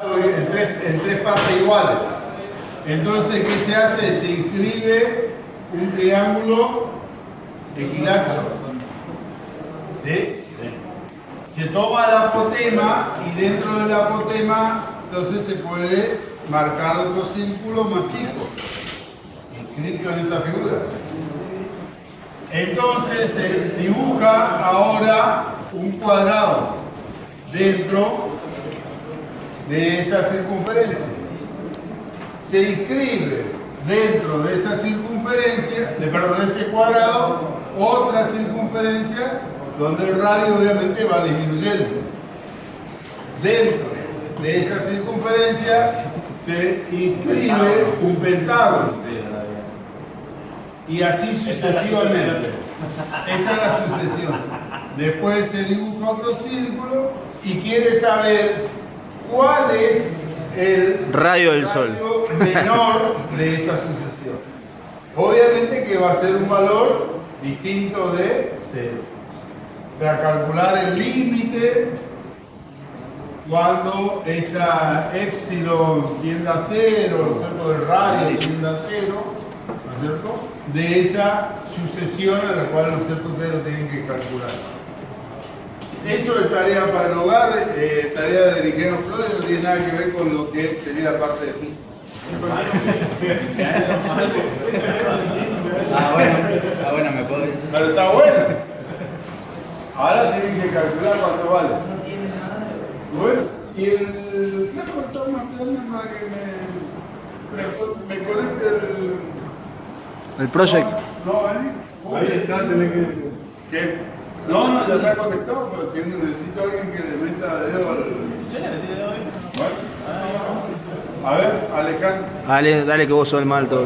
en tres partes iguales. Entonces, ¿qué se hace? Se inscribe un triángulo equilátero. ¿Sí? Se toma el apotema y dentro del apotema entonces se puede marcar otro círculo más chico, inscrito en esa figura. Entonces se dibuja ahora un cuadrado dentro de esa circunferencia. Se inscribe dentro de esa circunferencia, de ese cuadrado, otra circunferencia donde el radio obviamente va disminuyendo. Dentro de esa circunferencia se inscribe un pentágono. Y así sucesivamente. Esa es la sucesión. Después se dibuja otro círculo y quiere saber cuál es el radio del Sol menor de esa sucesión. Obviamente que va a ser un valor distinto de 0. O sea, calcular el límite cuando esa epsilon tienda a 0, ¿no es cierto?, el radio tienda a 0, ¿no es cierto?, de esa sucesión a la cual, ¿no es cierto?, ustedes lo tienen que calcular. Eso es tarea para el hogar, tarea de Ligero Flores, no tiene nada que ver con lo que sería la parte de física. bueno, me puedo ir. Pero está bueno. Ahora tienen que calcular cuánto vale. Bueno, y el flaco está más plano para que me conecte el project. No, ahí está, tenés que. ¿Qué? No, ya está conectado, pero necesito a alguien que le meta el dedo al. Yo le metí el dedo hoy. Bueno. A ver, Alejandro. Dale que vos sos el mal todo.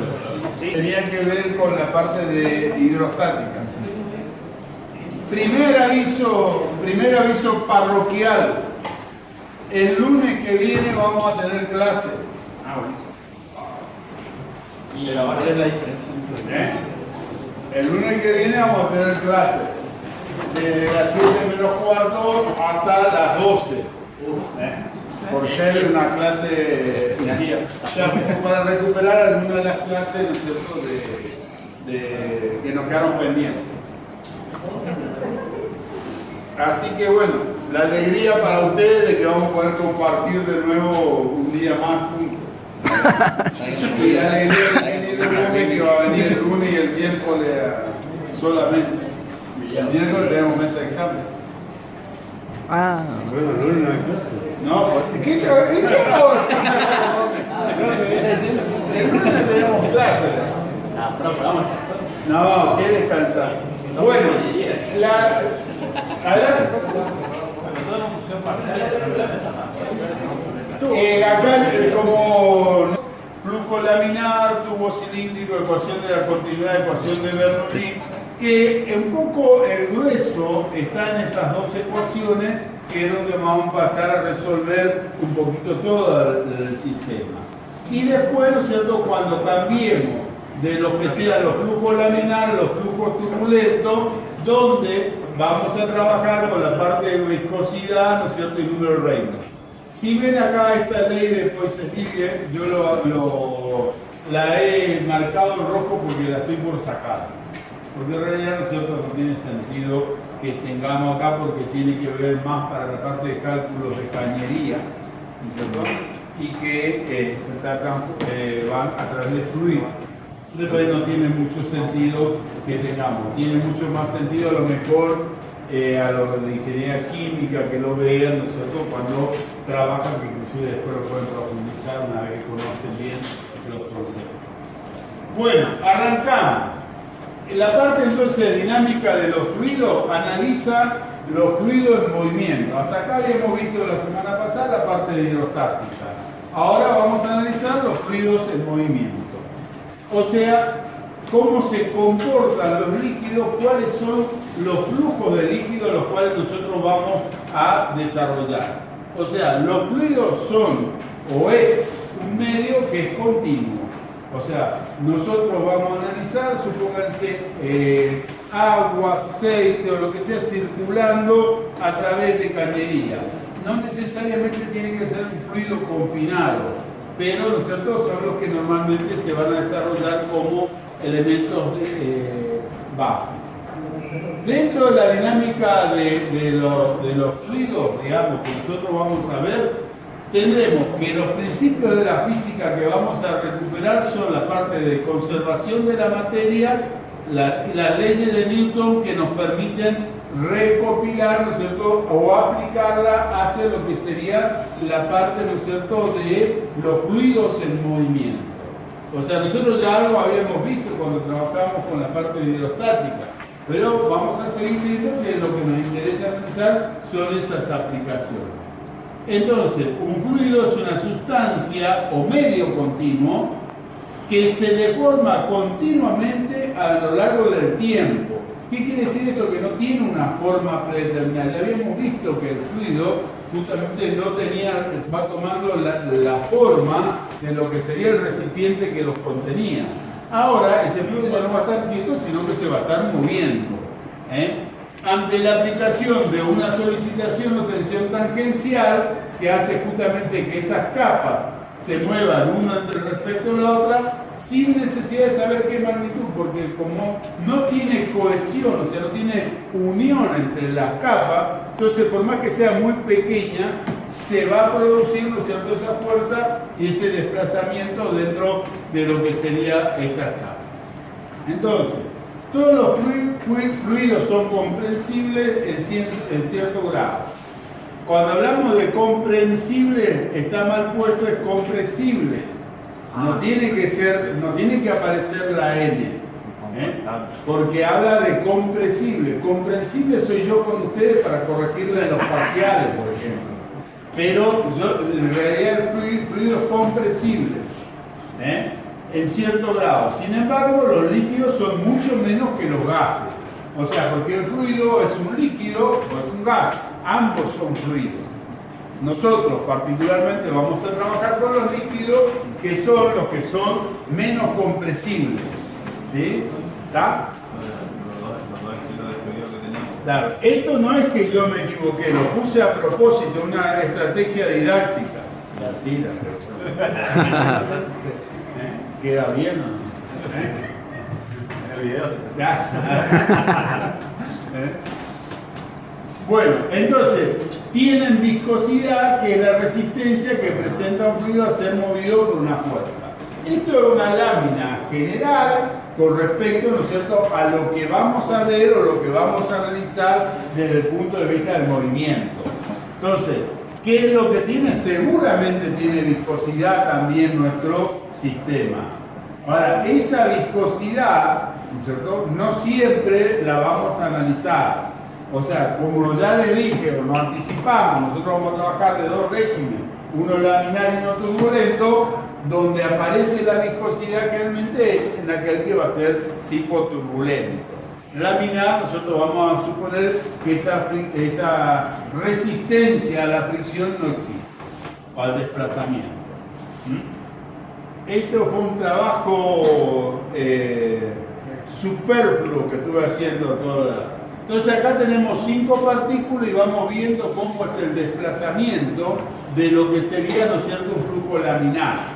Sí. Tenía que ver con la parte de hidrostática. Primer aviso parroquial. El lunes que viene vamos a tener clase. Buenísimo. Y ahora es la diferencia. El lunes que viene vamos a tener clase. De las 7 menos cuarto hasta las 12. Por ser una clase para recuperar algunas de las clases, ¿no es cierto?, que nos quedaron pendientes. Así que bueno, la alegría para ustedes de que vamos a poder compartir de nuevo un día más juntos. Y la alegría que va a venir el lunes y el miércoles solamente. El miércoles tenemos mesa de examen. Bueno, el lunes no hay clase. No, ¿qué hago? El lunes tenemos clase. No, que descansar. Bueno, acá como flujo laminar, tubo cilíndrico, ecuación de la continuidad, ecuación de Bernoulli, que un poco el grueso está en estas dos ecuaciones, que es donde vamos a pasar a resolver un poquito todo el sistema. Y después, ¿no es cierto?, cuando cambiemos de lo que sean los flujos laminares, los flujos turbulentos, donde vamos a trabajar con la parte de viscosidad, ¿no es cierto?, y número de Reynolds. Si ven acá esta ley de Poiseuille, yo la he marcado en rojo porque la estoy por sacar. Porque en realidad, ¿no es cierto?, no tiene sentido que tengamos acá porque tiene que ver más para la parte de cálculos de cañería, ¿no es cierto?, y que van a través de fluido. Entonces no tiene mucho sentido que tengamos. Tiene mucho más sentido a lo mejor a los de ingeniería química que lo vean, ¿no es cierto?, cuando trabajan, que inclusive después lo pueden profundizar una vez que conocen bien los conceptos. Bueno, arrancamos. La parte entonces dinámica de los fluidos analiza los fluidos en movimiento. Hasta acá habíamos visto la semana pasada la parte de hidrostática. Ahora vamos a analizar los fluidos en movimiento. O sea, cómo se comportan los líquidos, cuáles son los flujos de líquidos los cuales nosotros vamos a desarrollar. O sea, los fluidos son o es un medio que es continuo. O sea, nosotros vamos a analizar, supónganse, agua, aceite o lo que sea circulando a través de cañería. no necesariamente tiene que ser un fluido confinado, pero ¿no es cierto? Son los que normalmente se van a desarrollar como elementos básicos. Dentro de la dinámica de los fluidos, digamos, que nosotros vamos a ver, tendremos que los principios de la física que vamos a recuperar son la parte de conservación de la materia, las leyes de Newton que nos permiten recopilar, ¿no es cierto?, o aplicarla hacia lo que sería la parte, ¿no es cierto?, de los fluidos en movimiento. O sea, nosotros ya algo habíamos visto cuando trabajamos con la parte de hidrostática, pero vamos a seguir viendo que lo que nos interesa analizar son esas aplicaciones. Entonces, un fluido es una sustancia o medio continuo que se deforma continuamente a lo largo del tiempo. ¿Qué quiere decir esto? Que no tiene una forma predeterminada. Ya habíamos visto que el fluido justamente no tenía, va tomando la forma de lo que sería el recipiente que los contenía. Ahora ese fluido ya no va a estar quieto, sino que se va a estar moviendo. Ante la aplicación de una solicitación o tensión tangencial que hace justamente que esas capas se muevan una respecto a la otra, sin necesidad de saber qué magnitud, porque como no tiene cohesión, o sea, no tiene unión entre las capas, entonces por más que sea muy pequeña, se va a producir, ¿no es cierto?, esa fuerza y ese desplazamiento dentro de lo que sería estas capas. Entonces, todos los fluidos son comprensibles en cierto grado. Cuando hablamos de comprensibles, está mal puesto, es compresibles. No tiene que aparecer la N, porque habla de compresible. Comprensible soy yo con ustedes para corregirle en los parciales, por ejemplo. Pero en realidad el fluido es compresible, en cierto grado. Sin embargo, los líquidos son mucho menos que los gases. O sea, porque el fluido es un líquido o es un gas. Ambos son fluidos. Nosotros particularmente vamos a trabajar con los líquidos que son los que son menos compresibles. ¿Sí? ¿Está? Claro, esto no es que yo me equivoqué, lo puse a propósito, una estrategia didáctica. Mentira, ¿queda bien o no? El video. Bueno, entonces, tienen viscosidad, que es la resistencia que presenta un fluido a ser movido por una fuerza. Esto es una lámina general con respecto, ¿no es cierto?, a lo que vamos a ver o lo que vamos a realizar desde el punto de vista del movimiento. Entonces, ¿qué es lo que tiene? Seguramente tiene viscosidad también nuestro sistema. Ahora, esa viscosidad, ¿no es cierto?, no siempre la vamos a analizar. O sea, como ya les dije, o nos anticipamos, nosotros vamos a trabajar de dos regímenes, uno laminar y uno turbulento, donde aparece la viscosidad generalmente es en aquel que va a ser tipo turbulento. Laminar, nosotros vamos a suponer que esa resistencia a la fricción no existe, o al desplazamiento. Esto fue un trabajo superfluo que estuve haciendo toda. Entonces acá tenemos 5 partículas y vamos viendo cómo es el desplazamiento de lo que sería, ¿no es cierto?, un flujo laminar.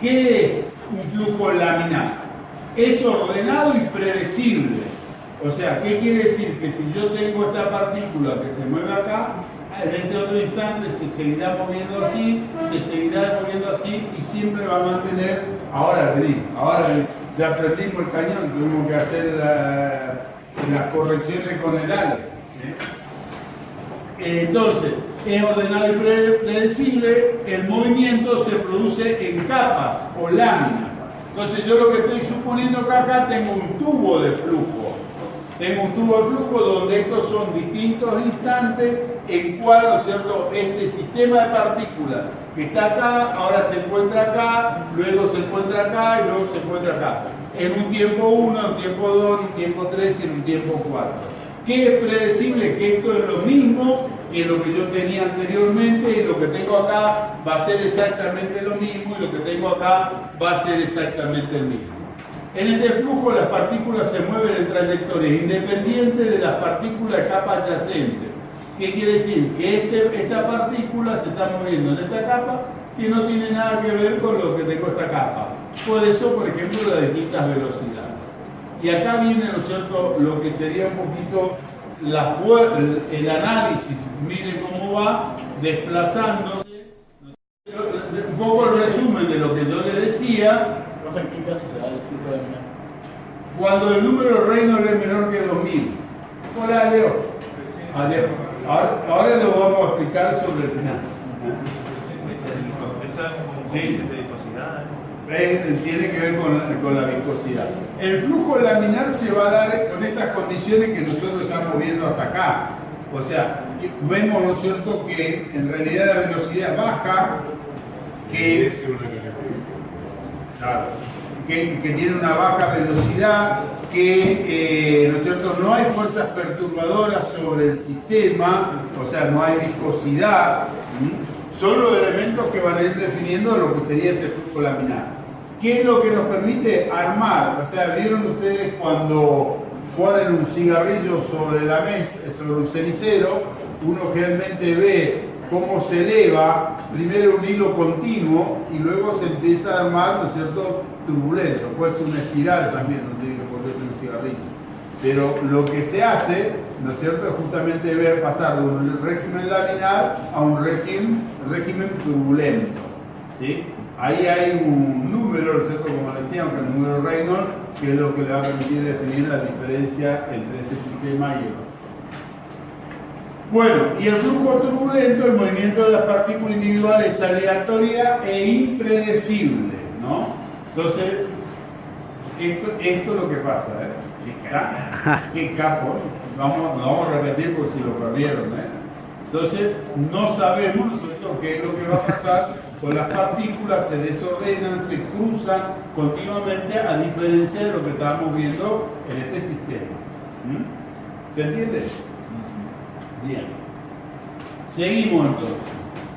¿Qué es un flujo laminar? Es ordenado y predecible. O sea, ¿qué quiere decir? Que si yo tengo esta partícula que se mueve acá, en este otro instante se seguirá moviendo así, se seguirá moviendo así y siempre va a mantener. Ahora ya prendimos el cañón, tuvimos que hacer las correcciones con el ala. Entonces, es ordenado y predecible, el movimiento se produce en capas o láminas. Entonces yo lo que estoy suponiendo que acá tengo un tubo de flujo. Tengo un tubo de flujo donde estos son distintos instantes en cual, ¿no es cierto?, este sistema de partículas que está acá, ahora se encuentra acá, luego se encuentra acá y luego se encuentra acá. En un tiempo 1, en un tiempo 2, en un tiempo 3 y en un tiempo 4. ¿Qué es predecible? Que esto es lo mismo que lo que yo tenía anteriormente y lo que tengo acá va a ser exactamente lo mismo y lo que tengo acá va a ser exactamente el mismo. En el desflujo las partículas se mueven en trayectorias independientes de las partículas de capa adyacente. ¿Qué quiere decir? Que esta partícula se está moviendo en esta capa que no tiene nada que ver con lo que tengo esta capa. Por eso, por ejemplo, las distintas velocidades. Y acá viene, ¿no es cierto?, lo que sería un poquito el análisis. Mire cómo va desplazándose. Un poco el resumen de lo que yo le decía. Profe, ¿en qué caso se da el flujo laminar? Cuando el número Reynolds es menor que 2000. Hola, Leo. Ahora lo vamos a explicar sobre el final. Sí. Tiene que ver con la viscosidad. El flujo laminar se va a dar con estas condiciones que nosotros estamos viendo hasta acá. O sea, vemos, ¿no es cierto?, que en realidad la velocidad baja, que tiene una baja velocidad, que ¿no es cierto?, no hay fuerzas perturbadoras sobre el sistema, o sea, no hay viscosidad. Son los elementos que van a ir definiendo lo que sería ese flujo laminar. ¿Qué es lo que nos permite armar? O sea, ¿vieron ustedes cuando ponen un cigarrillo sobre la mesa, sobre un cenicero? Uno generalmente ve cómo se eleva primero un hilo continuo y luego se empieza a armar, ¿no es cierto?, turbulento. Puede ser una espiral también, no tiene por qué ser un cigarrillo. Pero lo que se hace, ¿no es cierto?, es justamente ver pasar de un régimen laminar a un régimen turbulento. ¿Sí? Ahí hay un número, ¿no es cierto?, como decíamos, que el número Reynolds, que es lo que le va a permitir definir la diferencia entre este sistema y el otro. Bueno, y el flujo turbulento, el movimiento de las partículas individuales es aleatoria e impredecible, ¿no? Entonces, esto es lo que pasa, ¿eh? Qué capo, vamos a repetir por si lo perdieron, Entonces, no sabemos, ¿no es cierto?, qué es lo que va a pasar con las partículas, se desordenan, se cruzan continuamente, a diferencia de lo que estamos viendo en este sistema. ¿Se entiende? Bien. Seguimos entonces.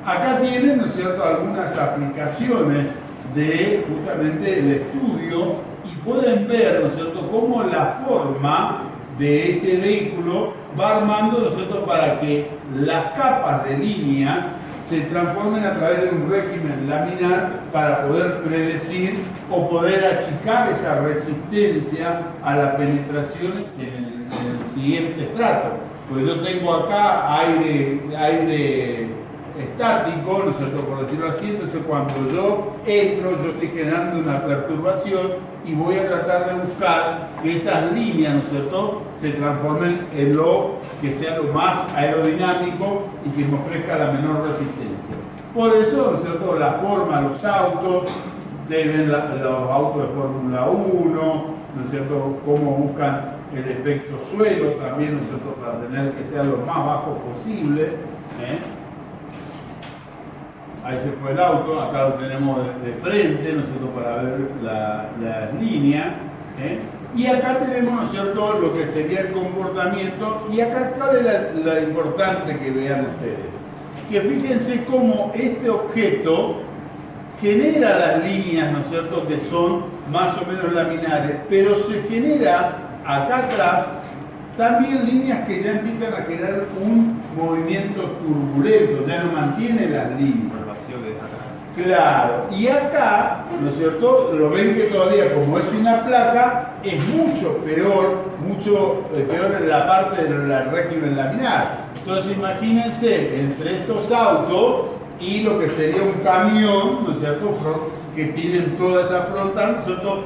Acá tienen, ¿no es cierto?, algunas aplicaciones de justamente el estudio y pueden ver, ¿no es cierto?, cómo la forma de ese vehículo va armando, ¿no es cierto?, para que las capas de líneas se transformen a través de un régimen laminar para poder predecir o poder achicar esa resistencia a la penetración en el siguiente estrato. Pues yo tengo acá aire estático, ¿no es cierto?, por decirlo así. Entonces cuando yo entro, yo estoy generando una perturbación y voy a tratar de buscar que esas líneas, ¿no es cierto?, se transformen en lo que sea lo más aerodinámico y que me ofrezca la menor resistencia. Por eso, ¿no es cierto?, la forma, los autos, los autos de Fórmula 1, ¿no es cierto?, cómo buscan el efecto suelo también, ¿no es cierto?, para tener que sea lo más bajo posible. Ahí se fue el auto, acá lo tenemos de frente, ¿no es cierto?, para ver las líneas. Y acá tenemos, ¿no es cierto?, lo que sería el comportamiento. Y acá es lo importante que vean ustedes. Que fíjense cómo este objeto genera las líneas, ¿no es cierto?, que son más o menos laminares, pero se genera acá atrás también líneas que ya empiezan a generar un movimiento turbulento, ya no mantiene las líneas. Claro, y acá, ¿no es cierto?, lo ven que todavía, como es una placa, es mucho peor en la parte del régimen laminar. Entonces imagínense entre estos autos y lo que sería un camión, ¿no es cierto?, que tienen toda esa frontal, ¿no es cierto?,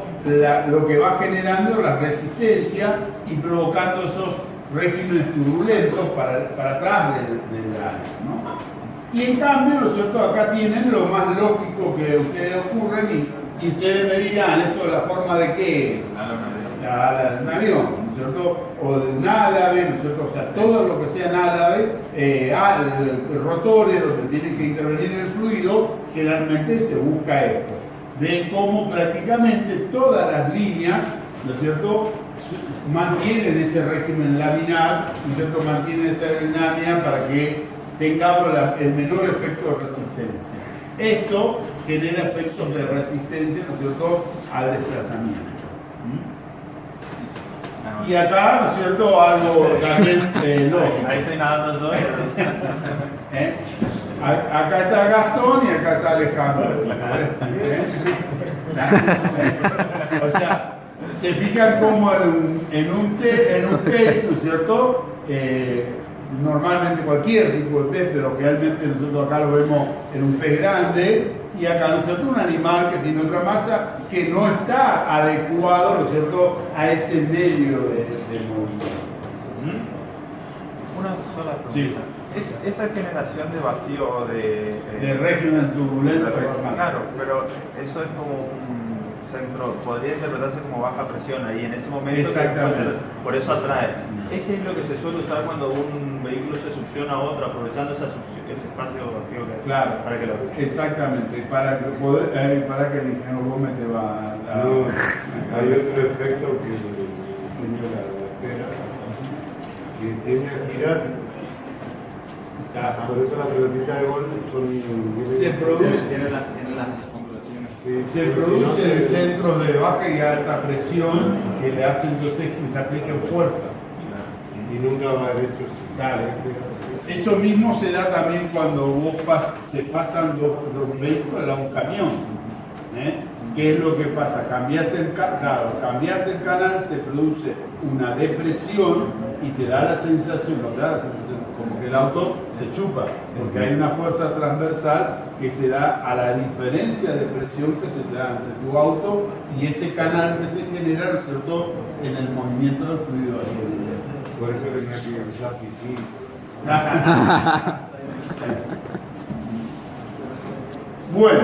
lo que va generando la resistencia y provocando esos regímenes turbulentos para atrás del área, ¿no? Y en cambio, ¿no es cierto?, acá tienen lo más lógico que ustedes ocurren y ustedes me dirán, ¿esto es la forma de qué es? De un avión, ¿no es cierto?, o de un álave, ¿no es cierto?, o sea, todo lo que sea álave, rotores donde tienen que intervenir el fluido, generalmente se busca esto. Ven cómo prácticamente todas las líneas, ¿no es cierto?, mantienen ese régimen laminar, ¿no es cierto?, mantienen esa aerodinámica para que tengamos el menor efecto de resistencia. Esto genera efectos de resistencia, ¿no es cierto?, al desplazamiento. Y acá, ¿no es cierto?, algo también lógico. Ahí estoy nadando yo. ¿Eh? Acá está Gastón y acá está Alejandro. O sea, se fijan como en un pez, ¿no es cierto? Normalmente cualquier tipo de pez, pero realmente nosotros acá lo vemos en un pez grande, y acá, ¿no es cierto?, un animal que tiene otra masa que no está adecuado, ¿no es cierto?, a ese medio de movimiento. Una sola pregunta. Sí. Esa generación de vacío De régimen turbulento. claro, pero eso es como un centro, podría interpretarse como baja presión ahí en ese momento. Exactamente. Por eso atrae. Ese es lo que se suele usar cuando un vehículo se succiona a otro, aprovechando ese espacio vacío que hay. Claro, para que lo... exactamente, para que el ingeniero Gómez te va a... No, hay otro efecto que enseñó la esfera, que tiende a girar. Por eso las pelotitas de golf Se produce. Tiene las conclusiones. Se produce en centros de baja y alta presión que le hacen entonces que se apliquen fuerzas. y nunca va derecho. Claro. Eso mismo se da también cuando se pasan dos vehículos a un camión. ¿Qué es lo que pasa? Cambias el canal, se produce una depresión y te da la sensación, como que el auto te chupa, porque hay una fuerza transversal que se da a la diferencia de presión que se te da entre tu auto y ese canal que se genera, ¿no es cierto?, en el movimiento del fluido aéreo. Por eso le tenía que usar pipí. Bueno,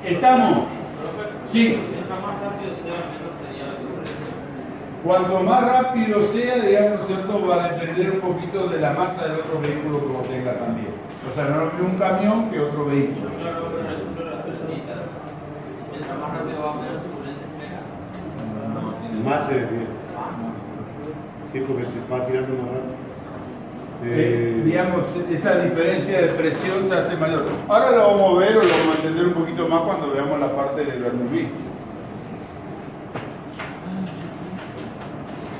estamos. Sí. Cuanto más rápido sea, digamos, ¿no es cierto?, va a depender un poquito de la masa del otro vehículo que vos tengas también. O sea, no es un camión que otro vehículo. Claro, pero por ejemplo, las personitas, mientras más rápido va, menos turbulencia genera. Más se desvía. Sí, porque te va tirando más rápido. Digamos, esa diferencia de presión se hace mayor. Ahora lo vamos a ver o lo vamos a entender un poquito más cuando veamos la parte de Bernoulli.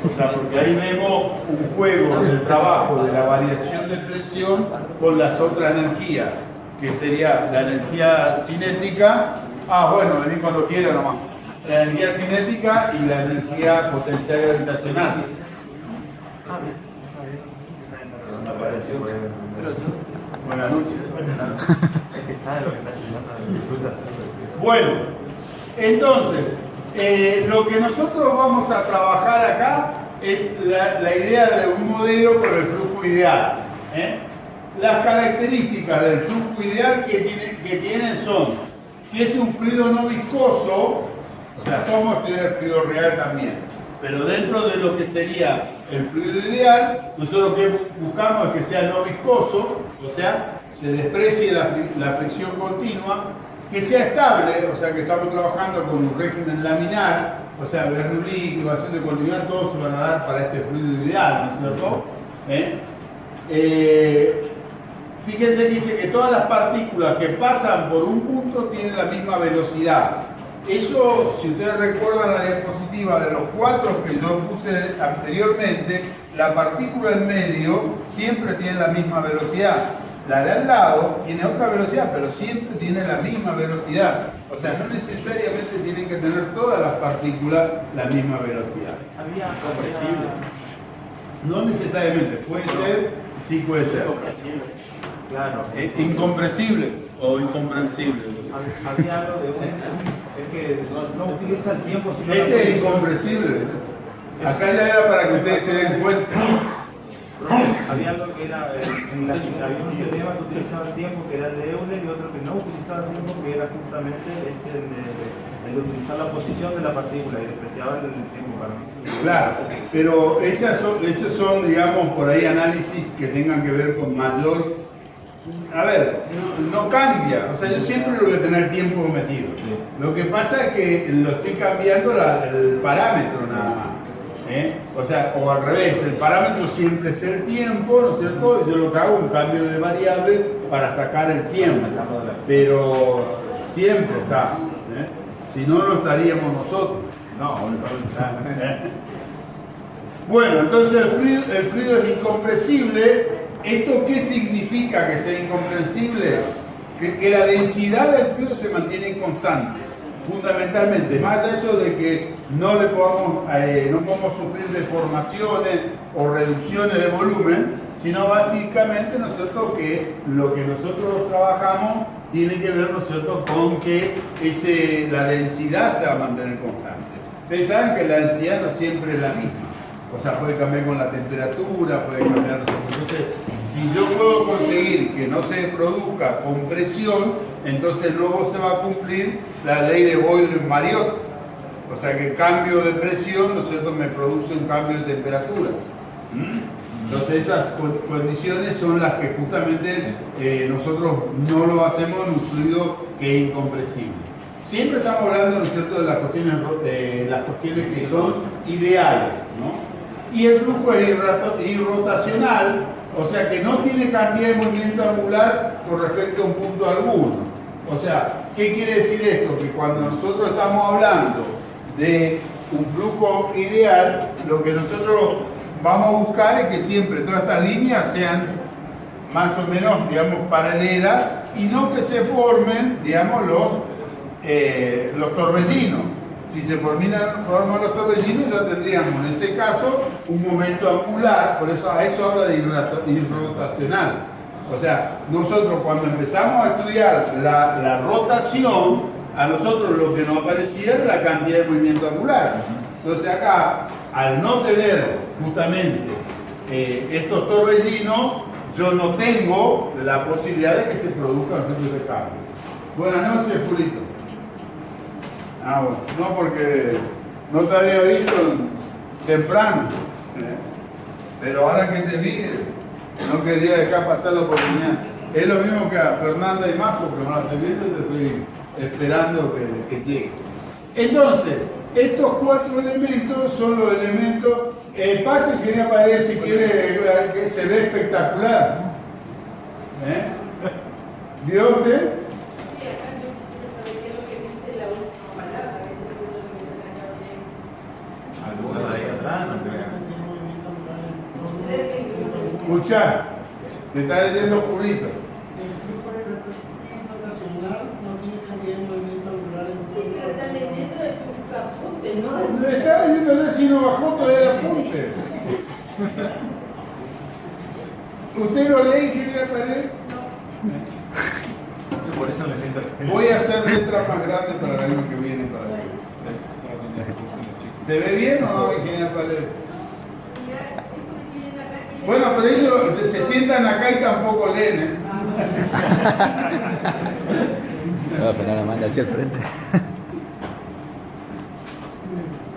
O sea, porque ahí vemos un juego del trabajo de la variación de presión con las otras energías, que sería la energía cinética. Bueno, vení cuando quiera nomás. La energía cinética y la energía potencial gravitacional. Apareció. Buenas noches. Es que sabe lo que está haciendo. Bueno, entonces, lo que nosotros vamos a trabajar acá es la idea de un modelo con el flujo ideal. Las características del flujo ideal que tienen son que es un fluido no viscoso, o sea, podemos tener el fluido real también, pero dentro de lo que sería el fluido ideal, nosotros lo que buscamos es que sea no viscoso, o sea, se desprecie la fricción continua, que sea estable, o sea, que estamos trabajando con un régimen laminar, o sea, Bernoulli, ecuación de continuidad, todos se van a dar para este fluido ideal, ¿no es cierto? Fíjense que dice que todas las partículas que pasan por un punto tienen la misma velocidad. Eso, si ustedes recuerdan la diapositiva de los 4 que yo puse anteriormente, la partícula en medio siempre tiene la misma velocidad. La de al lado tiene otra velocidad, pero siempre tiene la misma velocidad. O sea, no necesariamente tienen que tener todas las partículas la misma velocidad. Había compresible. No necesariamente, puede ser, sí puede ser. Compresible. Claro. Incompresible o incomprensible. Había algo de es que no utiliza el tiempo, sino Este es incompresible. Acá ya era para que ustedes se den cuenta. Había algo que era, había un teorema que utilizaba el tiempo, que era el de Euler, y otro que no utilizaba el tiempo, que era justamente el de utilizar la posición de la partícula, y despreciaba el tiempo para mí. Claro, pero esos son, digamos, por ahí análisis que tengan que ver con mayor... A ver, no cambia, o sea, yo siempre lo voy a tener tiempo metido. Lo que pasa es que lo estoy cambiando el parámetro nada más. O sea, o al revés, el parámetro siempre es el tiempo, ¿no es cierto? Y yo lo que hago es un cambio de variable para sacar el tiempo, pero siempre está. Si no, no estaríamos nosotros. No, Bueno, entonces el fluido es incompresible. ¿Esto qué significa que sea incompresible? Que la densidad del fluido se mantiene constante, fundamentalmente. Más allá de eso de que no podemos sufrir deformaciones o reducciones de volumen, sino básicamente, ¿no es cierto?, que lo que nosotros trabajamos tiene que ver, ¿no es cierto?, con que la densidad se va a mantener constante. Ustedes saben que la densidad no siempre es la misma. O sea, puede cambiar con la temperatura, puede cambiar. Entonces, si yo puedo conseguir que no se produzca compresión, entonces luego se va a cumplir la ley de Boyle-Mariotte. O sea, que el cambio de presión, ¿no es cierto?, me produce un cambio de temperatura. Entonces, esas condiciones son las que justamente nosotros no lo hacemos en un fluido que es incompresible. Siempre estamos hablando, ¿no es cierto?, de las cuestiones que son ideales, ¿no? Y el flujo es irrotacional, o sea que no tiene cantidad de movimiento angular con respecto a un punto alguno. O sea, ¿qué quiere decir esto? Que cuando nosotros estamos hablando de un flujo ideal, lo que nosotros vamos a buscar es que siempre todas estas líneas sean más o menos, digamos, paralelas y no que se formen, digamos, los torbellinos. Si se forman los torbellinos, ya tendríamos en ese caso un momento angular, por eso a eso habla de irrotacional. O sea, nosotros cuando empezamos a estudiar la rotación, a nosotros lo que nos aparecía era la cantidad de movimiento angular. Entonces acá, al no tener justamente estos torbellinos, yo no tengo la posibilidad de que se produzcan efectos de cambio. Buenas noches, Pulito. Ah, bueno, no, porque no te había visto temprano, pero ahora que te vi, no quería dejar pasar la oportunidad. Es lo mismo que a Fernanda y Majo, que no la estoy viendo y te estoy esperando que llegue. Entonces, estos cuatro elementos son los elementos. Pase, ingeniera Paredes, si quiere, que se ve espectacular. ¿Vio usted? Escuchá, te está leyendo Julito. El flujo rotacional no tiene cantidad de movimiento angular en un. Sí, pero está leyendo de su apunte, ¿no? No está leyendo si no bajó todavía el apunte. ¿Usted lo lee, ingeniera Paredes? Por eso me siento. Voy a hacer letras más grandes para el año que viene. ¿Se ve bien o no, ingeniera Paredes? Bueno, pero ellos se sientan acá y tampoco leen, No, pero no lo manda hacia el frente.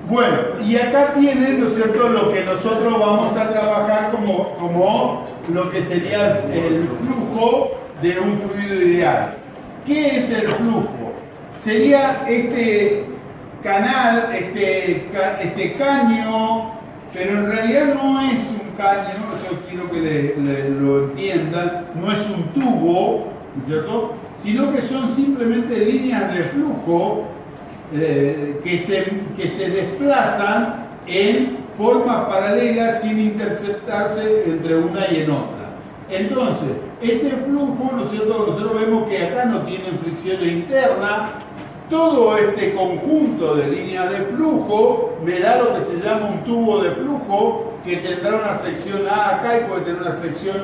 Bueno, y acá tienen, ¿no es cierto?, lo que nosotros vamos a trabajar como lo que sería el flujo de un fluido ideal. ¿Qué es el flujo? Sería este canal, este caño, pero en realidad no es un caño, yo quiero que lo entiendan, no es un tubo, ¿no es cierto?, sino que son simplemente líneas de flujo que se desplazan en formas paralelas sin interceptarse entre una y en otra. Entonces, este flujo, ¿no es cierto?, nosotros vemos que acá no tienen fricciones internas. Todo este conjunto de líneas de flujo me da lo que se llama un tubo de flujo, que tendrá una sección A acá y puede tener una sección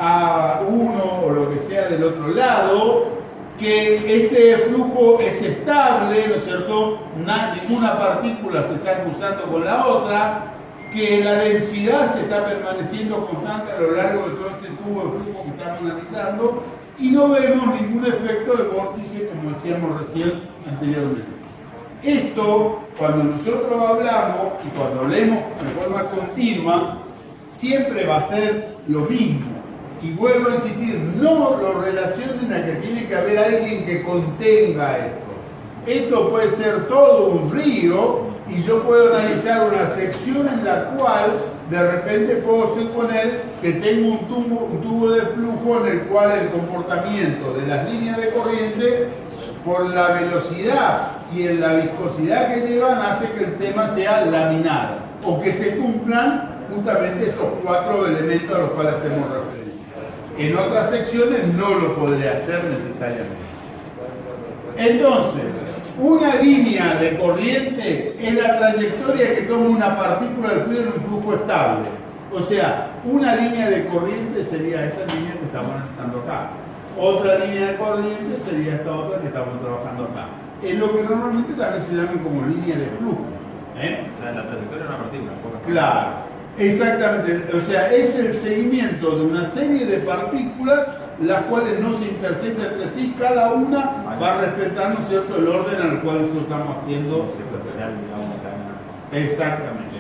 A1 o lo que sea del otro lado, que este flujo es estable, ¿no es cierto?, ninguna partícula se está cruzando con la otra, que la densidad se está permaneciendo constante a lo largo de todo este tubo de flujo que estamos analizando, y no vemos ningún efecto de vórtice, como decíamos recién anteriormente. Esto, cuando nosotros hablamos y cuando hablemos de forma continua, siempre va a ser lo mismo. Y vuelvo a insistir, no lo relacionen a que tiene que haber alguien que contenga esto. Esto puede ser todo un río y yo puedo analizar una sección en la cual de repente puedo suponer que tengo un tubo de flujo en el cual el comportamiento de las líneas de corriente por la velocidad y en la viscosidad que llevan hace que el tema sea laminar o que se cumplan justamente estos 4 elementos a los cuales hacemos referencia. En otras secciones no lo podría hacer necesariamente. Entonces, una línea de corriente es la trayectoria que toma una partícula del fluido en un flujo estable. O sea, una línea de corriente sería esta línea que estamos analizando acá. Otra línea de corriente sería esta otra que estamos trabajando acá. Es lo que normalmente también se llaman como línea de flujo. O sea, la trayectoria de una partícula. Claro, exactamente. O sea, es el seguimiento de una serie de partículas las cuales no se intersectan entre sí, cada una va a respetar, ¿no es cierto?, el orden al cual nosotros estamos haciendo. Exactamente.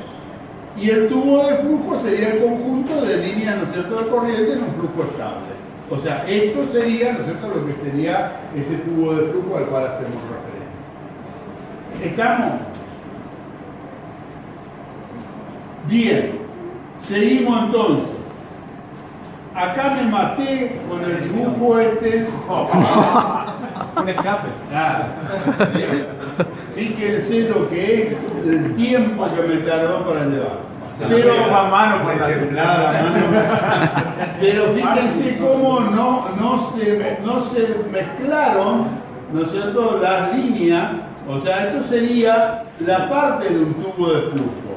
Y el tubo de flujo sería el conjunto de líneas, ¿no es cierto?, de corriente en un flujo estable. O sea, esto sería, ¿no es cierto?, lo que sería ese tubo de flujo al cual hacemos referencia. ¿Estamos? Bien. Seguimos entonces. Acá me maté con el dibujo este. Un escape. Ah, fíjense lo que es el tiempo que me tardó para llevar. Pero, pero fíjense cómo no se mezclaron, ¿no es cierto?, las líneas. O sea, esto sería la parte de un tubo de flujo.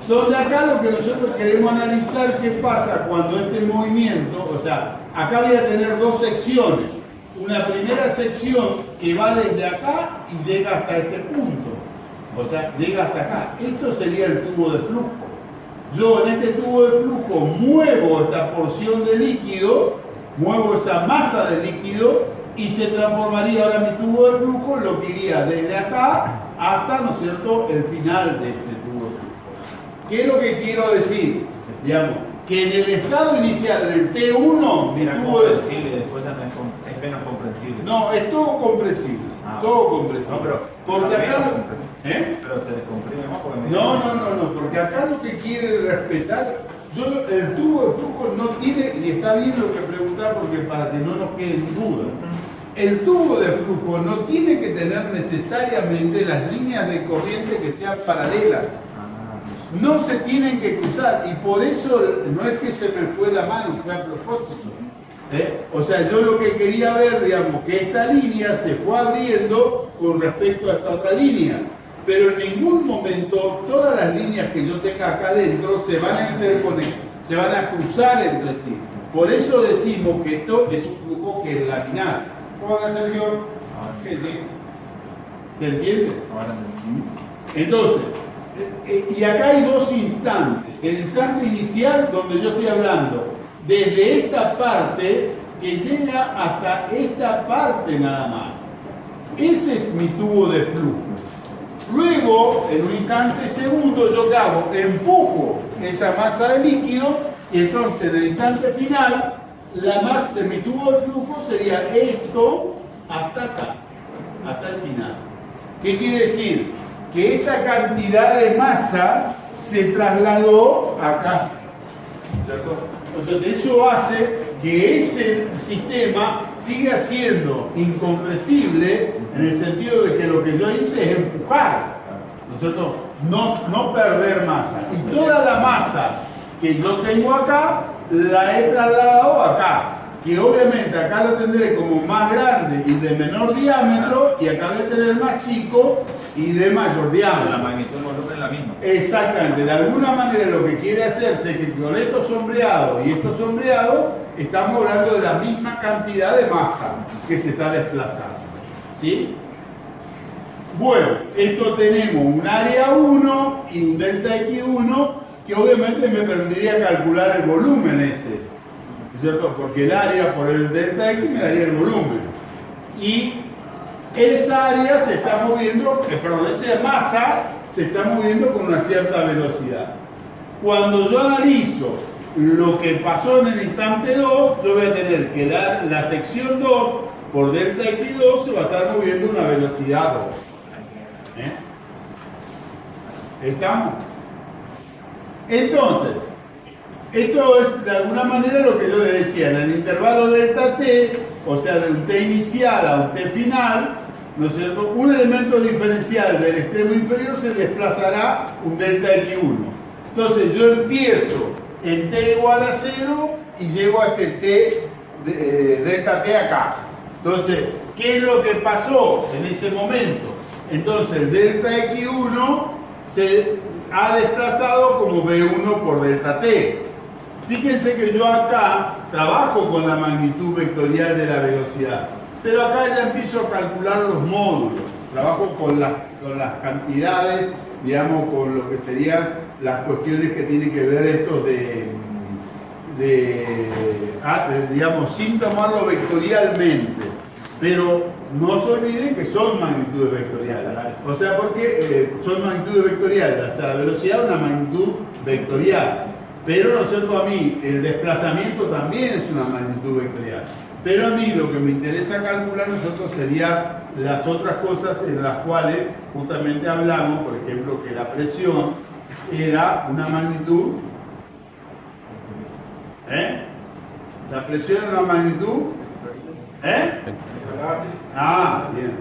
Donde acá lo que nosotros queremos analizar qué pasa cuando este movimiento, o sea, acá voy a tener 2 secciones. Una primera sección que va desde acá y llega hasta este punto. O sea, llega hasta acá. Esto sería el tubo de flujo. Yo en este tubo de flujo muevo esta porción de líquido, muevo esa masa de líquido y se transformaría ahora mi tubo de flujo, lo que iría desde acá hasta, ¿no es cierto?, el final de este tubo de flujo. ¿Qué es lo que quiero decir? Digamos, que en el estado inicial, en el T1, mi tubo de flujo... Después es menos comprensible. No, es todo comprensible. Todo comprensible. No, pero porque acá... Pero se descomprime más porque... No, porque acá lo que quiere respetar... el tubo de flujo no tiene, y está bien lo que preguntás porque para que no nos quede duda, el tubo de flujo no tiene que tener necesariamente las líneas de corriente que sean paralelas. No se tienen que cruzar y por eso no es que se me fue la mano, fue a propósito. O sea, yo lo que quería ver, digamos, que esta línea se fue abriendo con respecto a esta otra línea. Pero en ningún momento todas las líneas que yo tenga acá adentro se van a interconectar, se van a cruzar entre sí. Por eso decimos que esto es un flujo que es laminar. ¿Cómo va a ser yo? ¿Qué sí? ¿Se entiende? Entonces, y acá hay 2 instantes. El instante inicial, donde yo estoy hablando, desde esta parte que llega hasta esta parte nada más. Ese es mi tubo de flujo. Luego, en un instante segundo, yo ¿qué hago? Empujo esa masa de líquido y entonces en el instante final, la masa de mi tubo de flujo sería esto hasta acá, hasta el final. ¿Qué quiere decir? Que esta cantidad de masa se trasladó acá. ¿Cierto? Entonces eso hace que ese sistema siga siendo incompresible en el sentido de que lo que yo hice es empujar, ¿no es cierto? No perder masa. Y toda la masa que yo tengo acá, la he trasladado acá. Que obviamente acá lo tendré como más grande y de menor diámetro, y acá voy a tener más chico y de mayor diámetro. La magnitud del volumen es la misma. Exactamente. De alguna manera lo que quiere hacerse es que con estos sombreados y estos sombreados estamos hablando de la misma cantidad de masa que se está desplazando. ¿Sí? Bueno, esto tenemos un área 1 y un delta X1 que obviamente me permitiría calcular el volumen ese, ¿cierto? Porque el área por el delta X me daría el volumen. Y esa área se está moviendo, esa masa se está moviendo con una cierta velocidad. Cuando yo analizo lo que pasó en el instante 2, yo voy a tener que dar la sección 2 por delta X2 se va a estar moviendo a una velocidad 2. ¿Estamos? Entonces, esto es de alguna manera lo que yo le decía, en el intervalo delta t, o sea, de un t inicial a un t final, ¿no es cierto? Un elemento diferencial del extremo inferior se desplazará un delta x1. Entonces yo empiezo en T igual a 0 y llego a este T, delta T acá. Entonces, ¿qué es lo que pasó en ese momento? Entonces, delta X1 se ha desplazado como B1 por delta T. Fíjense que yo acá trabajo con la magnitud vectorial de la velocidad, pero acá ya empiezo a calcular los módulos. Trabajo con las cantidades, digamos, con lo que serían las cuestiones que tienen que ver estos digamos, sin tomarlo vectorialmente. Pero no se olviden que son magnitudes vectoriales. O sea, porque son magnitudes vectoriales. O sea, la velocidad es una magnitud vectorial. Pero, ¿no es cierto? A mí, el desplazamiento también es una magnitud vectorial. Pero a mí lo que me interesa calcular nosotros serían las otras cosas en las cuales justamente hablamos, por ejemplo, que la presión era una magnitud. La presión era una magnitud. Ah, bien.